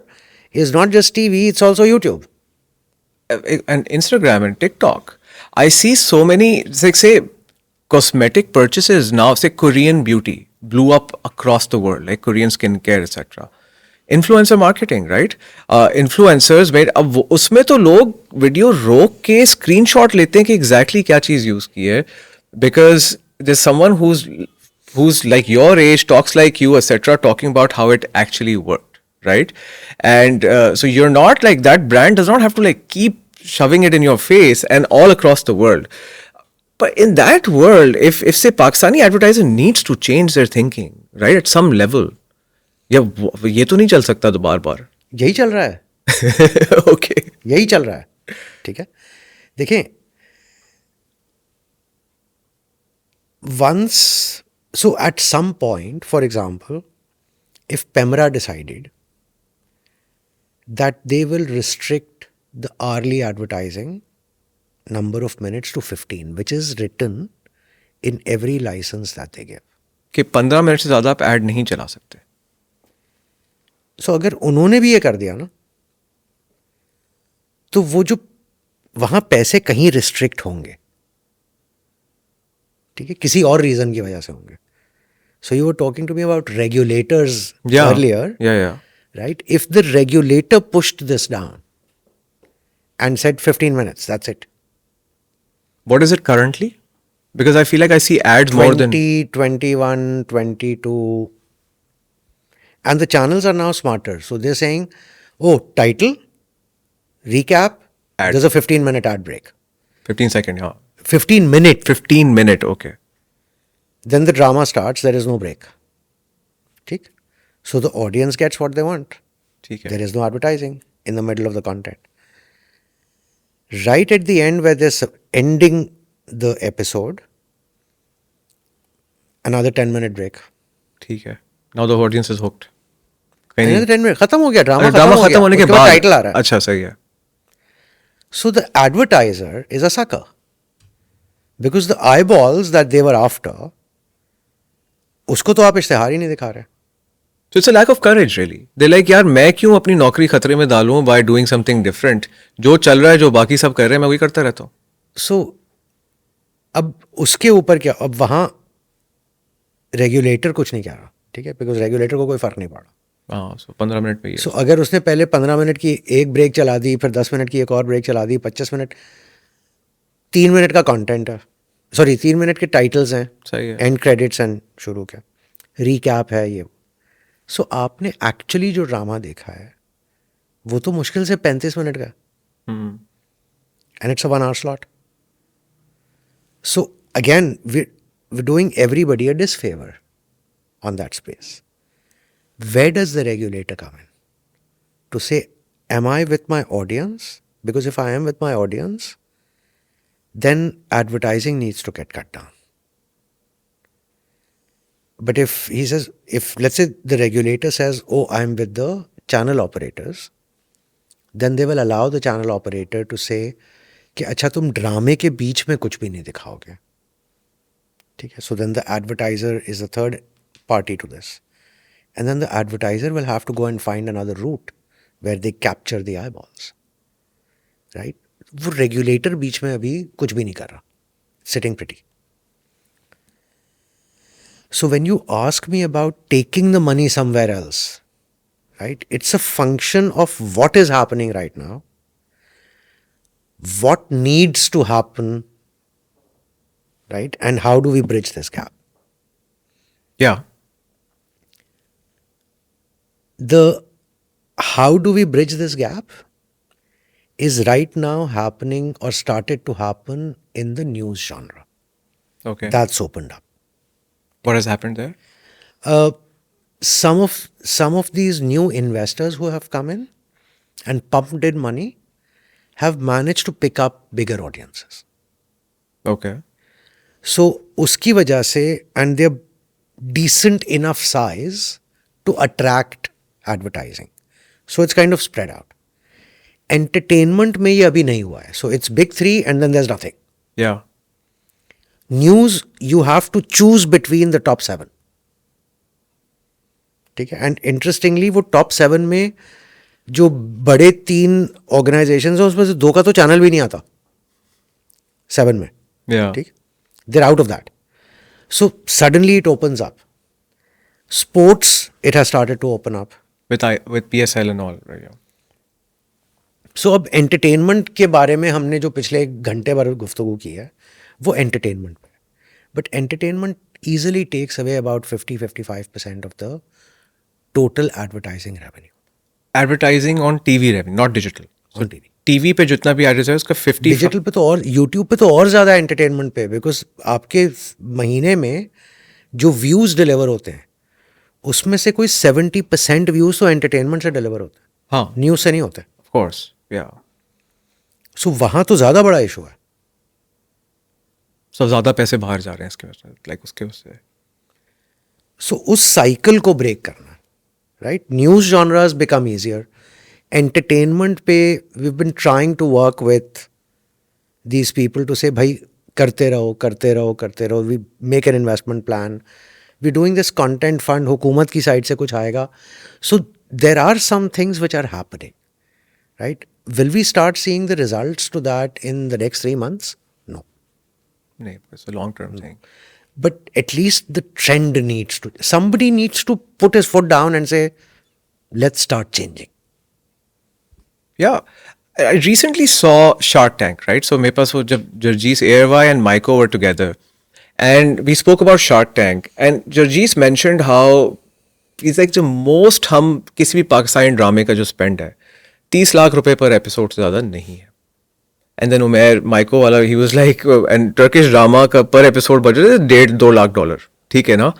is not just TV, it's also YouTube. And Instagram and TikTok. I see so many, like say, cosmetic purchases now. Say Korean beauty blew up across the world, like Korean skincare, etc. Influencer marketing, right? Influencers made. अब उसमें तो लोग video रोक के screenshot लेते हैं कि exactly क्या चीज यूज की है, because there's someone who's like your age, talks like you, etc., talking about how it actually worked, right? And so you're not like, that brand does not have to like keep shoving it in your face and all across the world. But in that world, if say Pakistani advertiser needs to change their thinking, right, at some level, या ये तो नहीं चल सकता तो बार बार. यही चल रहा है. Okay. यही चल रहा है. ठीक है. देखें, once, so at some point, for example, if Pemra decided that they will restrict the hourly advertising number of minutes to 15, which is written in every license that they give. कि 15 minute से ज़्यादा आप add नहीं चला सकते. सो अगर उन्होंने भी ये कर दिया ना, तो वो जो वहां पैसे कहीं रिस्ट्रिक्ट होंगे, ठीक है, किसी और रीजन की वजह से होंगे. So you were talking to me about regulators earlier, Yeah. right? If the regulator pushed this down and said 15 minutes, that's it. What is it currently? Because I feel like I see ads 20, more than 21, 22. And the channels are now smarter. So they're saying, oh, title, recap, Ad. there's a 15-minute ad break. 15 second. Yeah. 15-minute. 15 minute. Okay. Then the drama starts, there is no break. ठीक? So the audience gets what they want. ठीक है. There is no advertising in the middle of the content. Right at the end, where they're ending the episode, another 10-minute break. ठीक है. Now the audience is hooked. कहीं Another नहीं. 10 minutes. खत्म हो गया drama. Drama खत्म होने के बाद टाइटल आ रहा है. अच्छा सही है. So the advertiser is a sucker because the eyeballs that they were after, उसको तो आप इश्तेहार ही नहीं दिखा रहे. So it's a lack of courage really. They're like, यार मैं क्यों अपनी नौकरी खतरे में डालूं by doing something different. जो चल रहा है, जो बाकी सब कर रहे हैं, मैं वही करता रहता हूँ. So अब उसके ऊपर क्या, अब वहाँ रेगुलेटर कुछ नहीं कह रहा, ठीक है, बिकॉज रेगुलेटर को कोई फर्क नहीं पड़ा. हाँ, so 15 मिनट पे ही है. सो अगर उसने पहले 15 मिनट की एक ब्रेक चला दी, फिर 10 मिनट की एक और ब्रेक चला दी, 25 मिनट, 3 मिनट का कंटेंट है, सॉरी 3 मिनट के टाइटल्स हैं, सही है. एंड क्रेडिट्स एंड शुरू क्या, रीकैप है ये. सो आपने एक्चुअली जो ड्रामा देखा है वो तो मुश्किल से 35 मिनट का, and it's a 1 hour slot. So again, we're doing everybody a disfavor on that space. Where does the regulator come in? To say, am I with my audience? Because if I am with my audience, then advertising needs to get cut down. But if he says, if let's say the regulator says, oh, I'm with the channel operators, then they will allow the channel operator to say कि अच्छा तुम ड्रामे के बीच में कुछ भी नहीं दिखाओगे, ठीक है. So then the advertiser is the third party to this, and then the advertiser will have to go and find another route where they capture the eyeballs, right. वो रेगुलेटर बीच में अभी कुछ भी नहीं कर रहा, sitting pretty. So when you ask me about taking the money somewhere else, right, it's a function of what is happening right now, what needs to happen, right, and how do we bridge this gap. Yeah. The how do we bridge this gap is right now happening or started to happen in the news genre. Okay. That's opened up. What has happened there? Some of these new investors who have come in and pumped in money have managed to pick up bigger audiences. Okay. So उसकी वजह से, and they're decent enough size to attract advertising. So it's kind of spread out. Entertainment में ये अभी नहीं हुआ है. So it's big three and then there's nothing. Yeah. News, you have to choose between the top 7. ठीक है. And interestingly वो top 7 में जो बड़े 3 ऑर्गेनाइजेशंस हैं उसमें से 2 का तो चैनल भी नहीं आता 7 में, Yeah. ठीक, there out of that. So suddenly it opens up. Sports it has started to open up. With PSL and all, right? Yeah. So अब एंटरटेनमेंट के बारे में हमने जो पिछले 1 घंटे भर गुफ्तगू की है वो एंटरटेनमेंट पे. But entertainment easily takes away about 50-55% of the total advertising revenue Advertising on TV revenue, not digital. On TV. TV पे जितना भी एड्स है उसका 50. डिजिटल पे तो और यूट्यूब पे तो और ज़्यादा एंटरटेनमेंट पे, बिकॉज आपके महीने में जो व्यूज़ डिलीवर होते हैं उसमें से कोई 70% व्यूज़ तो एंटरटेनमेंट से डिलीवर होते हैं, हाँ, न्यूज़ से नहीं होते. of course. Yeah. सो वहाँ तो ज़्यादा बड़ा इशू है. सब ज़्यादा पैसे बाहर जा रहे हैं इसके वजह से, लाइक उसके उससे. सो उस साइकिल को ब्रेक करना, right. News genres become easier. Entertainment पे we been trying to work with these people to say भाई करते रहो करते रहो करते रहो. We make an investment plan, we doing this content fund, हुकूमत की साइड से कुछ आएगा. So there are some things which are happening, right. Will we start seeing the results to that in the next 3 months? No. नहीं, it's a long term thing. But at least the trend needs to, somebody needs to put his foot down and say, let's start changing. Yeah. I recently saw Shark Tank, right? So मेरे पास वो जब Jarjees Airwai and Maiko were together and we spoke about Shark Tank and Jarjees mentioned how he's like the most हम किसी भी पाकिस्तानी ड्रामे का जो spend है 30 लाख रुपए पर एपिसोड से ज़्यादा नहीं है. एंड देन उमेर माइको वाला he was like and Turkish drama का पर एपिसोड बजट है $1.5-2 लाख, ठीक है ना.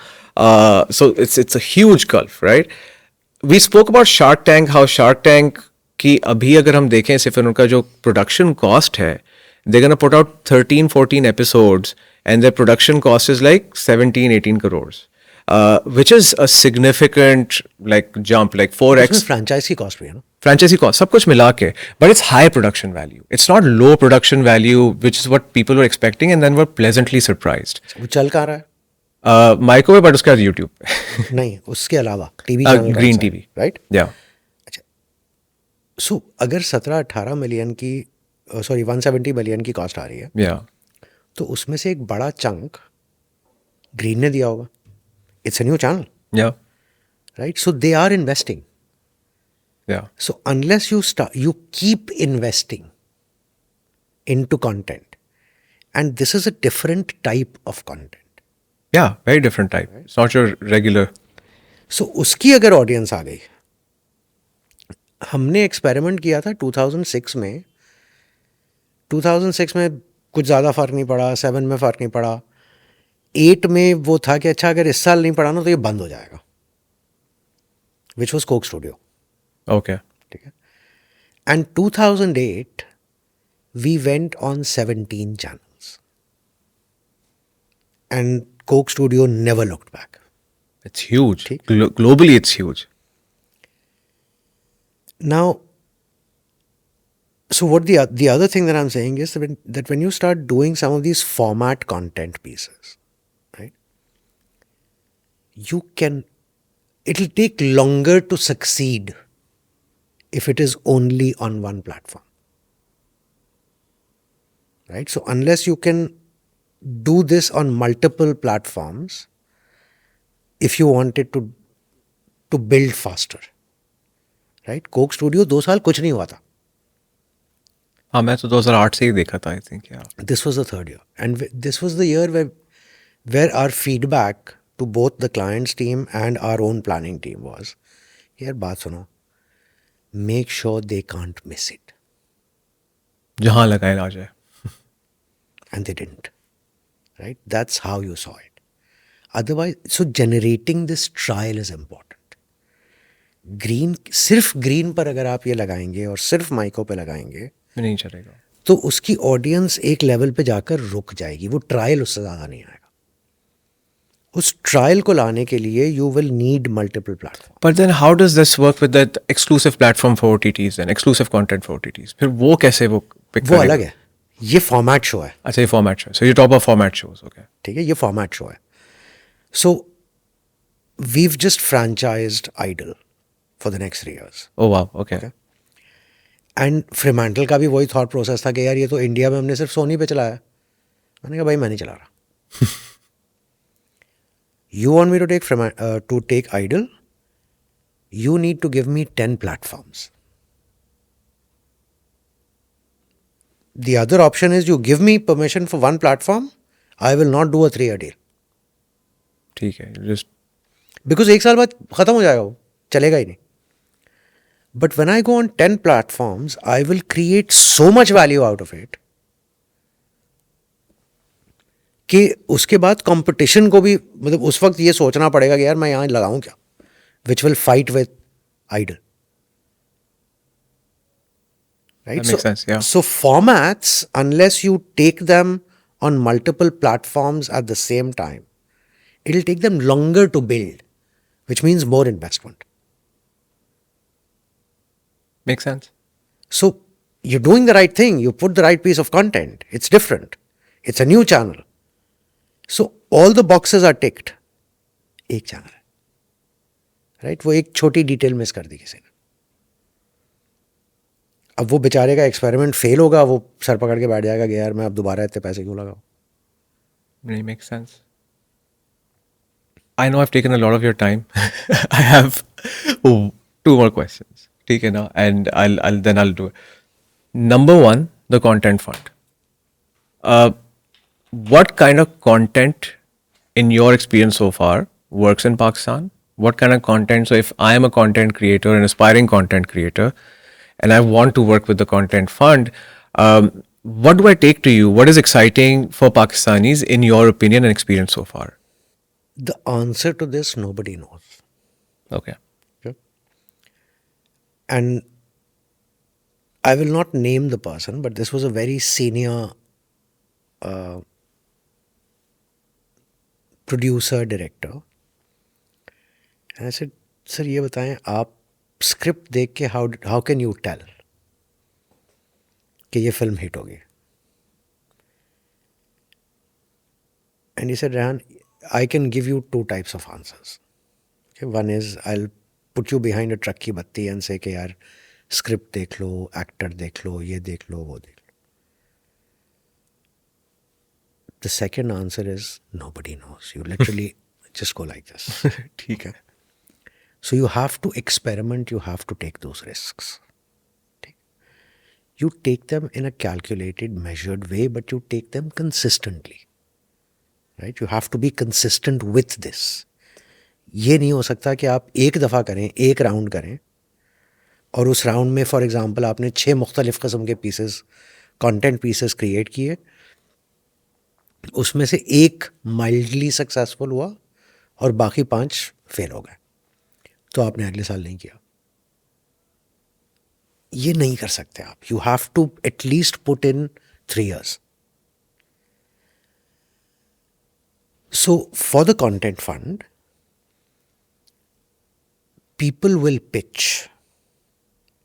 So it's a huge gulf, right. We spoke about Shark Tank, how Shark Tank की अभी अगर हम देखें सिर्फ उनका जो प्रोडक्शन कॉस्ट है, they gonna put out 13-14 episodes and their production cost is like 17-18 crores, which is a significant like jump, like 4x. Franchise की कॉस्ट भी है ना. Franchisee cost, सब कुछ मिला के, but it's high production value. It's not low production value, which is what people were expecting, and then were pleasantly surprised. वो चल कहाँ रहा है? Microwave, but उसके बाद YouTube. नहीं, उसके अलावा TV Green TV. Right. Yeah. सो अगर 17-18 मिलियन की, सॉरी 170 मिलियन की कॉस्ट आ रही है, Yeah. तो उसमें से एक बड़ा चंक ग्रीन ने दिया होगा. It's a new channel, Yeah. Right. So they are investing. Yeah. So unless you keep investing into content, and this is a different type of content. Yeah. Very different type. It's not your regular. So उसकी अगर audience आ गई, हमने experiment किया था 2006 में. 2006 में कुछ ज़्यादा फ़र्क नहीं पड़ा, 7 में फ़र्क नहीं पड़ा, 8 में वो था कि अच्छा अगर इस साल नहीं पड़ा ना तो ये बंद हो जाएगा, which was Coke Studio. Okay. ठीक है. And 2008 we went on 17 channels and Coke Studio never looked back. It's huge. Globally, it's huge. Now, so what the other thing that I'm saying is that when you start doing some of these format content pieces, right, it'll take longer to succeed if it is only on one platform, right? So unless you can do this on multiple platforms, if you want it to build faster, right? Coke Studio 2 साल कुछ नहीं हुआ था. हाँ, मैं तो 2008 से ही देखा था, I think. Yeah. This was the 3rd year, and this was the year where our feedback to both the client's team and our own planning team was, यार बात सुनो, make sure they can't miss it. जहाँ लगाए आ जाए. And they didn't, right? That's how you saw it. Otherwise, so generating this trial is important. Green, सिर्फ green पर अगर आप ये लगाएंगे और सिर्फ माइको पे लगाएंगे नहीं चलेगा. तो उसकी ऑडियंस एक लेवल पे जाकर रुक जाएगी. वो ट्रायल उससे ज़्यादा नहीं आएगा. उस ट्रायल को लाने के लिए you will need multiple platform. But then how does this work with that exclusive platform for OTTs and exclusive content for OTTs? फिर वो कैसे वो pick वो अलग है. ये फॉर्मेट शो है. अच्छा, ये format show. So you talk about format shows, okay? ठीक है, ये फॉर्मेट शो है. So we've just franchised Idol, for the next 3 years. Oh wow. Okay. And Fremantle का भी वही थॉट प्रोसेस था कि यार ये तो इंडिया में हमने सिर्फ सोनी पे चलाया. मैंने कहा भाई मैं नहीं चला रहा. You want me to take idle, you need to give me 10 platforms. The other option is you give me permission for one platform, I will not do a 3-year deal. ठीक है. Just Because एक साल बाद खत्म हो जाएगा वो, चलेगा ही नहीं. But when I go on 10 platforms, I will create so much value out of it कि उसके बाद कंपटीशन को भी मतलब उस वक्त ये सोचना पड़ेगा कि यार मैं यहाँ लगाऊं क्या, which will fight with idle. Right? That makes sense, yeah. So formats, unless you take them on multiple platforms at the same time, it'll take them longer to build, which means more investment. makes sense. So you're doing the right thing. You put the right piece of content. It's different. It's a new channel. So all the boxes are ticked. एक channel है, right? वो एक छोटी detail miss कर दी किसी ने. अब वो बेचारे का एक्सपेरिमेंट फेल होगा, वो सर पकड़ के बैठ जाएगा कि यार मैं अब दोबारा इतने पैसे क्यों लगाऊं. Really makes sense. I know I've taken a lot of your time. I have 2 more questions. ठीक है ना? And I'll do it. Number 1, the content fund. What kind of content, in your experience so far, works in Pakistan? What kind of content? So if I am a content creator, an aspiring content creator, and I want to work with the content fund, what do I take to you? What is exciting for Pakistanis in your opinion and experience so far? The answer to this nobody knows. Okay. Okay? And I will not name the person, but this was a very senior producer, director. And I said, sir ये बताएं आप script देख के how can you tell कि ये film hit होगी. And he said, Rehan, I can give you 2 types of answers. Okay, one is I'll put you behind a truck की बत्ती and say कि यार स्क्रिप्ट देख लो, एक्टर देख लो, ये देख लो, वो देख लो. The second answer is nobody knows. You literally just go like this. ठीक है. So you have to experiment, you have to take those risks. You take them in a calculated, measured way, but you take them consistently. Right? You have to be consistent with this. ये नहीं हो सकता कि आप एक दफ़ा करें, एक राउंड करें और उस राउंड में फॉर एग्जांपल आपने 6 मुख्तलिफ किस्म के पीसेस, कंटेंट पीसेस क्रिएट किए, उसमें से एक माइल्डली सक्सेसफुल हुआ और बाकी 5 फेल हो गए, तो आपने अगले साल नहीं किया. ये नहीं कर सकते आप. You have to at least put in 3 years. So for the content fund, people will pitch,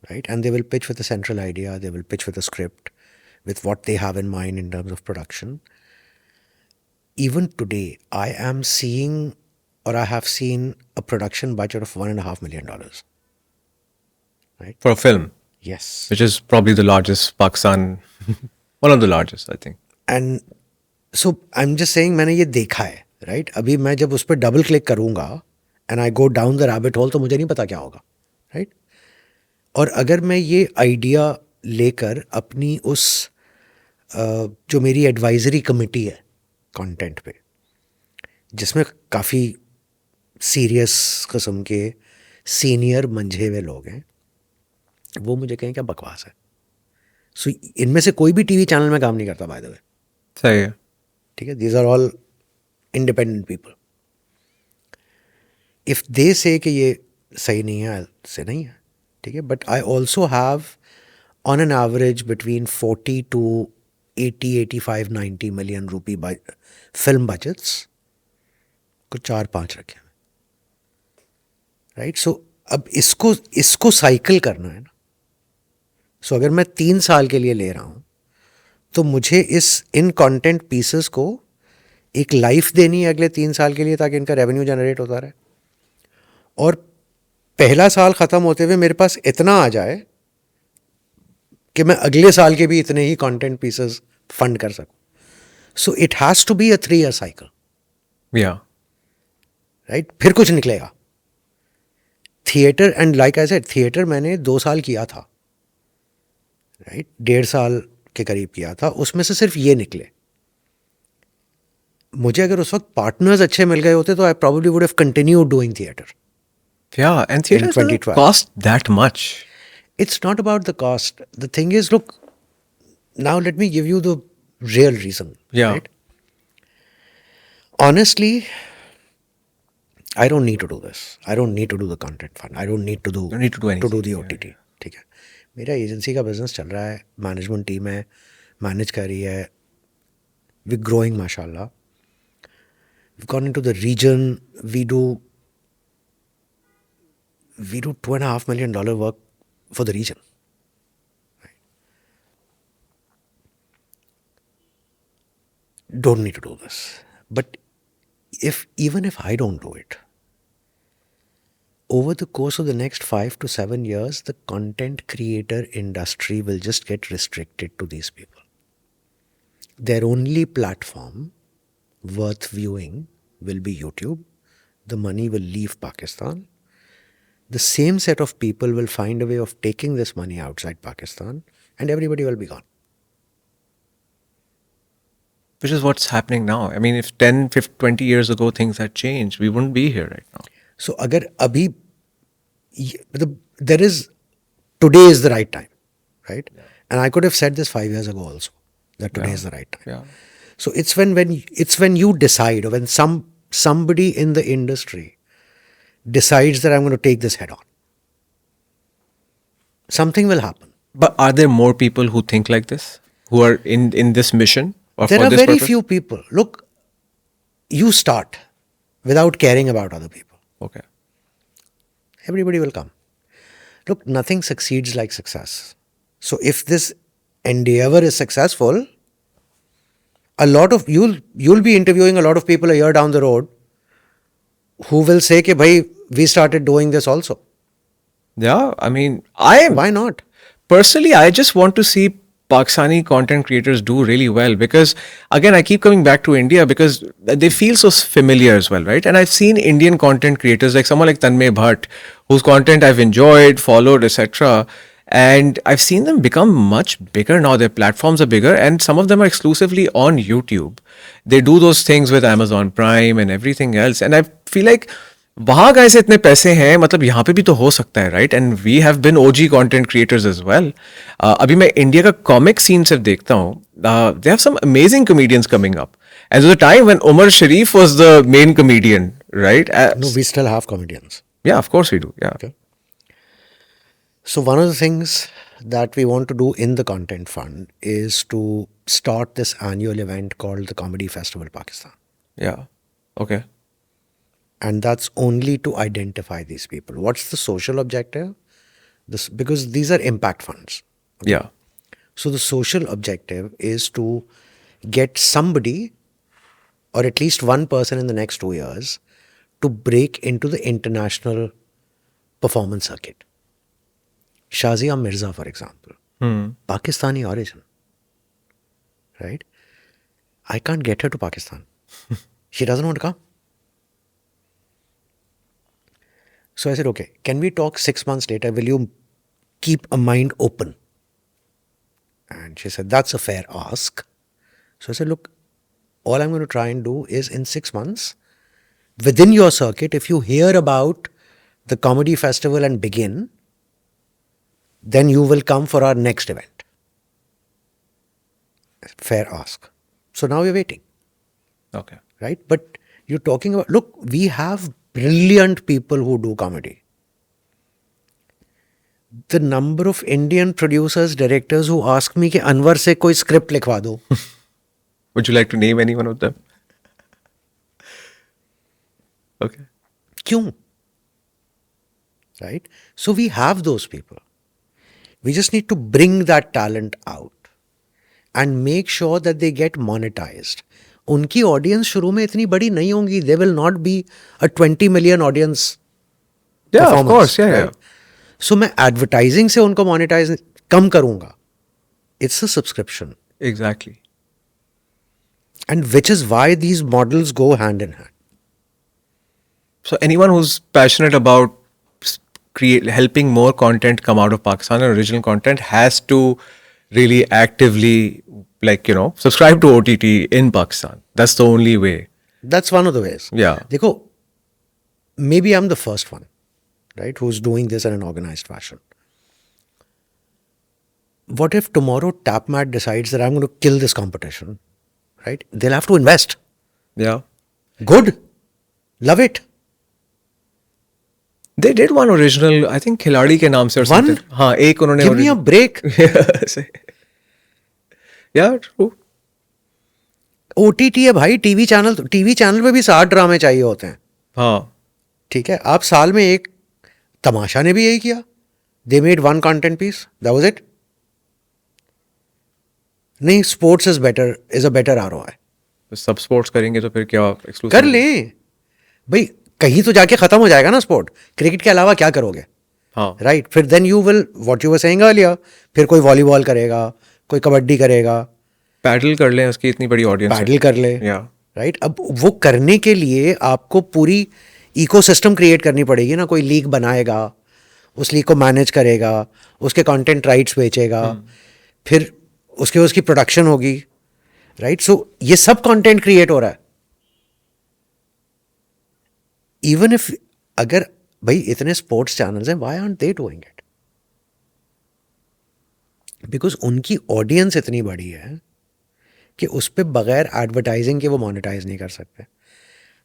right? And they will pitch with a central idea, they will pitch with a script, with what they have in mind in terms of production. Even today, I am seeing, or I have seen, a production budget of $1.5 million. Right? For a film, Yes. which is probably the largest Pakistan, one of the largest, I think. And so I'm just saying मैंने ये देखा है, right? अभी मैं जब उस पर double click करूँगा and I go down the rabbit hole, तो मुझे नहीं पता क्या होगा, right? और अगर मैं ये आइडिया लेकर अपनी उस जो मेरी एडवाइजरी कमेटी है कंटेंट पे, जिसमें काफ़ी सीरियस किस्म के सीनियर मंझे हुए लोग हैं, वो मुझे कहें क्या बकवास है. सो इनमें से कोई भी टीवी चैनल में काम नहीं करता, बाय द वे. सही है. ठीक है, these are all independent people. If they say कि ये सही नहीं है, से नहीं है, ठीक है. But I also have on an average between 40 to 80, 85, 90 million rupee film budgets को 4-5 रखे हैं, राइट. सो अब इसको साइकिल करना है ना. सो अगर मैं 3 साल के लिए ले रहा हूँ, तो मुझे इन कंटेंट पीसेस को एक लाइफ देनी है अगले 3 साल के लिए, ताकि इनका रेवेन्यू जनरेट होता रहे. और पहला साल ख़त्म होते हुए मेरे पास इतना आ जाए कि मैं अगले साल के भी इतने ही कंटेंट पीसेस फंड कर सकूं. So it has to be a 3 year cycle, Yeah. Right. फिर कुछ निकलेगा. Theatre, and like I said, theatre मैंने 2 साल किया था, राइट. 1.5 साल के करीब किया था. उसमें से सिर्फ ये निकले. मुझे अगर उस वक्त पार्टनर्स अच्छे मिल गए होते तो I probably would have continued doing theatre. Yeah. And theater doesn't 2012. cost that much. It's not about the cost. The thing is, look, now let me give you the real reason. Yeah. Right? Honestly, I don't need to do this. I don't need to do the content fund. I don't need to do Don't need to do anything. the Yeah, OTT. ठीक है. मेरा agency का business चल रहा है, management team है, manage कर रही है. We're growing, mashallah. We've gone into the region. We do $2.5 million work for the region. Don't need to do this. But even if I don't do it, over the course of the next 5 to 7 years, the content creator industry will just get restricted to these people. Their only platform worth viewing will be YouTube. The money will leave Pakistan. The same set of people will find a way of taking this money outside Pakistan, and everybody will be gone. Which is what's happening now. I mean, if 10, 50, 20 years ago things had changed, we wouldn't be here right now. So अगर अभी there is, today is the right time, right? And I could have said this 5 years ago also, that today is the right time. Yeah. So it's when you decide, or when somebody in the industry decides that I'm going to take this head on, something will happen. But are there more people who think like this, who are in this mission or There for are this very purpose? few people. Look, you start without caring about other people. Okay. Everybody will come. Look, nothing succeeds like success. So if this endeavor is successful, a lot of you'll be interviewing a lot of people a year down the road who will say कि भाई we started doing this also. Yeah, I mean, Why not? personally, I just want to see Pakistani content creators do really well, because again, I keep coming back to India because they feel so familiar as well, right? And I've seen Indian content creators like someone like Tanmay Bhatt, whose content I've enjoyed, followed, etc. And I've seen them become much bigger now. Their platforms are bigger, and some of them are exclusively on YouTube. They do those things with Amazon Prime and everything else. And I feel like वहाँ गए से इतने पैसे हैं, मतलब यहाँ पे भी तो हो सकता है, right? And we have been OG content creators as well. अभी मैं इंडिया का कॉमिक सीन सिर्फ देखता हूँ. They have some amazing comedians coming up. And the time when Umer Sharif was the main comedian, right? No, we still have comedians. Yeah, of course we do. Yeah. Okay. So one of the things that we want to do in the Content Fund is to start this annual event called the Comedy Festival Pakistan. या. Okay. And that's only to identify these people. What's the social objective? Because these are impact funds. या. So the social objective is to get somebody, or at least one person in the next 2 years, to break into the international performance circuit. Shazia Mirza, for example, Pakistani origin, right? I can't get her to Pakistan. She doesn't want to come. So I said, okay, can we talk 6 months later? Will you keep a mind open? And she said, that's a fair ask. So I said, look, all I'm going to try and do is in 6 months, within your circuit, if you hear about the comedy festival and begin, then you will come for our next event. Fair ask. So now we're waiting, okay. right? But you're talking about, look, we have brilliant people who do comedy. The number of Indian producers, directors who ask me कि अनवर से कोई script लिखवा दो. Would you like to name any one of them? Okay. क्यों? Right? So we have those people. We just need to bring that talent out and make sure that they get monetized. उनकी audience शुरू में इतनी बड़ी नहीं होंगी. They will not be a 20 million audience Yeah, of performers, course. Yeah, right? So मैं advertising से उनको मोनेटाइज कम करूंगा. It's a subscription, yeah. Exactly. and which is why these models go hand in hand. So anyone who's passionate about helping more content come out of Pakistan and original content has to really actively, like, subscribe to OTT in Pakistan. That's the only way. That's one of the ways. Yeah. देखो, maybe I'm the first one, right, who's doing this in an organized fashion. What if tomorrow TapMat decides that I'm going to kill this competition, right? They'll have to invest. Yeah. Good. Love it. They did one original, I think खिलाड़ी के नाम से or One? something. हाँ, एक उन्होंने Give me a break. Yeah, true. OTT है भाई, TV channel पे भी 60 ड्रामे चाहिए होते हैं. हाँ. ठीक है, आप साल में एक, तमाशा ने भी यही किया. They made one content piece. That was it. नहीं, sports is a better ROI. सब स्पोर्ट्स करेंगे तो फिर क्या एक्सक्लूसिव कर लें भाई, कहीं तो जाके खत्म हो जाएगा ना स्पोर्ट. क्रिकेट के अलावा क्या करोगे? हाँ. राइट. फिर then you will what you were saying earlier, फिर कोई वॉलीबॉल करेगा, कोई कबड्डी करेगा, पैडल कर लें, उसकी इतनी बड़ी ऑडियंस पैडल कर ले. या राइट. अब वो करने के लिए आपको पूरी इकोसिस्टम क्रिएट करनी पड़ेगी ना. कोई लीग बनाएगा, उस लीग को मैनेज करेगा, उसके कंटेंट राइट्स बेचेगा, फिर उसकी प्रोडक्शन होगी. राइट. सो ये सब कंटेंट क्रिएट हो रहा है. इवन इफ, अगर भाई इतने स्पोर्ट्स चैनल्स हैं, why aren't they doing it? Because उनकी ऑडियंस इतनी बड़ी है कि उस पर बगैर एडवर्टाइजिंग के वो मोनेटाइज नहीं कर सकते.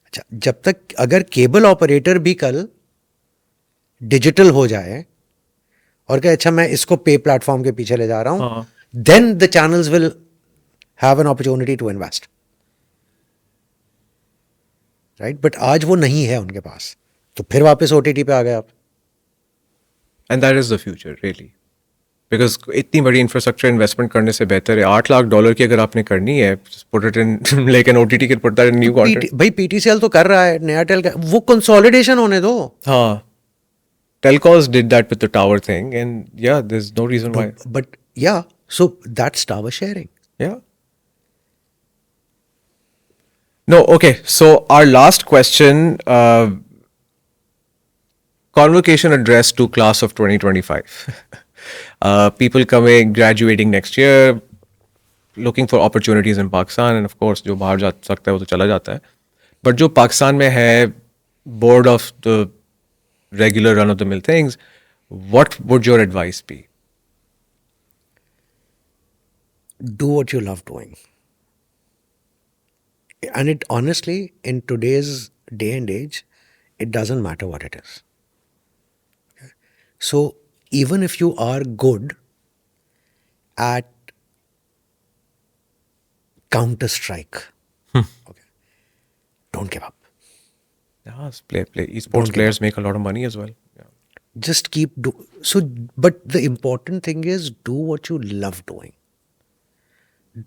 अच्छा, जब तक अगर केबल ऑपरेटर भी कल डिजिटल हो जाए और कहे अच्छा मैं इसको पे प्लेटफॉर्म के पीछे ले जा रहा हूं, हाँ. then the channels will have an opportunity to invest. Right? But आज वो नहीं है उनके पास, तो फिर वापस OTT पे आ गए आप. And that is the future really, because इतनी बड़ी इंफ्रास्ट्रक्चर इन्वेस्टमेंट करने से बेहतर है $8 लाख की अगर आपने करनी है, put it in like an OTT can put that in new content. भाई PTCL तो कर रहा है, नया टेल का, वो कंसोलिडेशन होने दो. हाँ. Telcos did that with the tower thing, and yeah, there's no reason why. But yeah, so that's tower sharing. Yeah. No, okay. So our last question, convocation address to class of 2025. People coming, graduating next year, looking for opportunities in Pakistan, and of course, जो बाहर जा सकता है वो तो चला जाता है. But जो पाकिस्तान में है, bored of the regular run-of-the-mill things, what would your advice be? Do what you love doing. And it honestly, in today's day and age, it doesn't matter what it is. Okay? So even if you are good at Counter-Strike, okay, don't give up. Yeah, play. Esports players make a lot of money as well. Yeah. Just but the important thing is do what you love doing.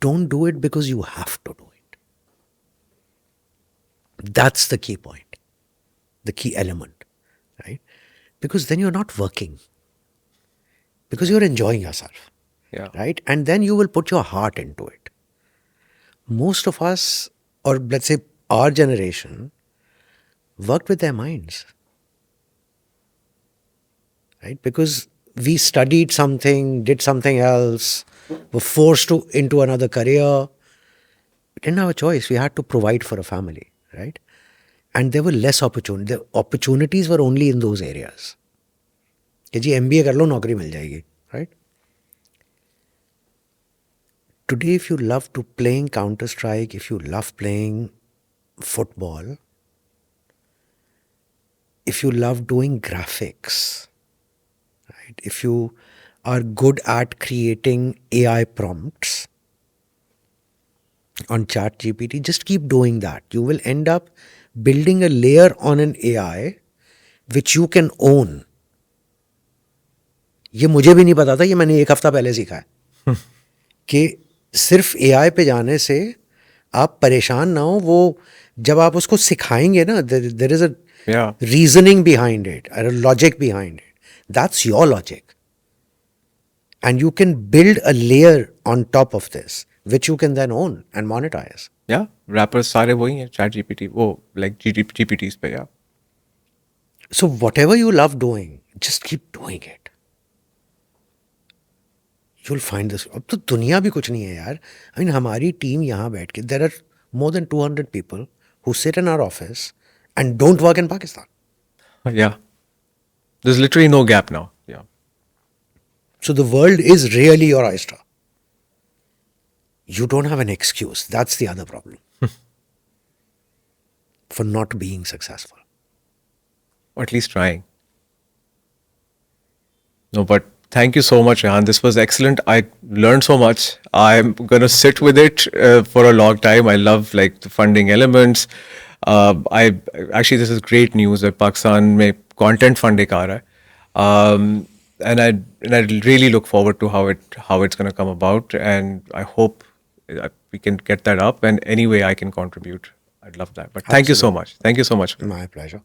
Don't do it because you have to do it. That's the key point, the key element, right? Because then you're not working, because you're enjoying yourself. Yeah. Right? And then you will put your heart into it. Most of us, or let's say our generation, worked with their minds. Right? Because we studied something, did something else, were forced into another career. We didn't have a choice. We had to provide for a family. Right? And there were less opportunities. The opportunities were only in those areas. कि जी MBA कर लो, नौकरी मिल जाएगी. Right? Today, if you love to playing Counter-Strike, if you love playing football, if you love doing graphics, right? If you are good at creating AI prompts on ChatGPT, just keep doing that. You will end up building a layer on an AI which you can own. ये मुझे भी नहीं पता था, ये मैंने 1 हफ्ता पहले सीखा है कि सिर्फ AI पे जाने से आप परेशान ना हो. वो जब आप उसको सिखाएंगे ना, there is a Yeah. reasoning behind it, or a logic behind it. That's your logic. And you can build a layer on top of this, which you can then own and monetize. Yeah, rappers सारे वही हैं, chat GPT, वो like GPTs पे, yeah. So, whatever you love doing, just keep doing it. You'll find this. अब तो दुनिया भी कुछ नहीं है यार. I mean, हमारी टीम यहाँ बैठ के, there are more than 200 people who sit in our office and don't work in Pakistan. Yeah. There's literally no gap now. Yeah. So the world is really your oyster. You don't have an excuse. That's the other problem for not being successful. Or at least trying. No, but thank you so much, Rehan. This was excellent. I learned so much. I'm gonna sit with it for a long time. I love like the funding elements. I actually, this is great news that Pakistan में content fund एक आ रहा है. And I really look forward to how it's gonna come about. And I hope we can get that up. And any way I can contribute, I'd love that. But thank you so much. Thank you so much. My pleasure.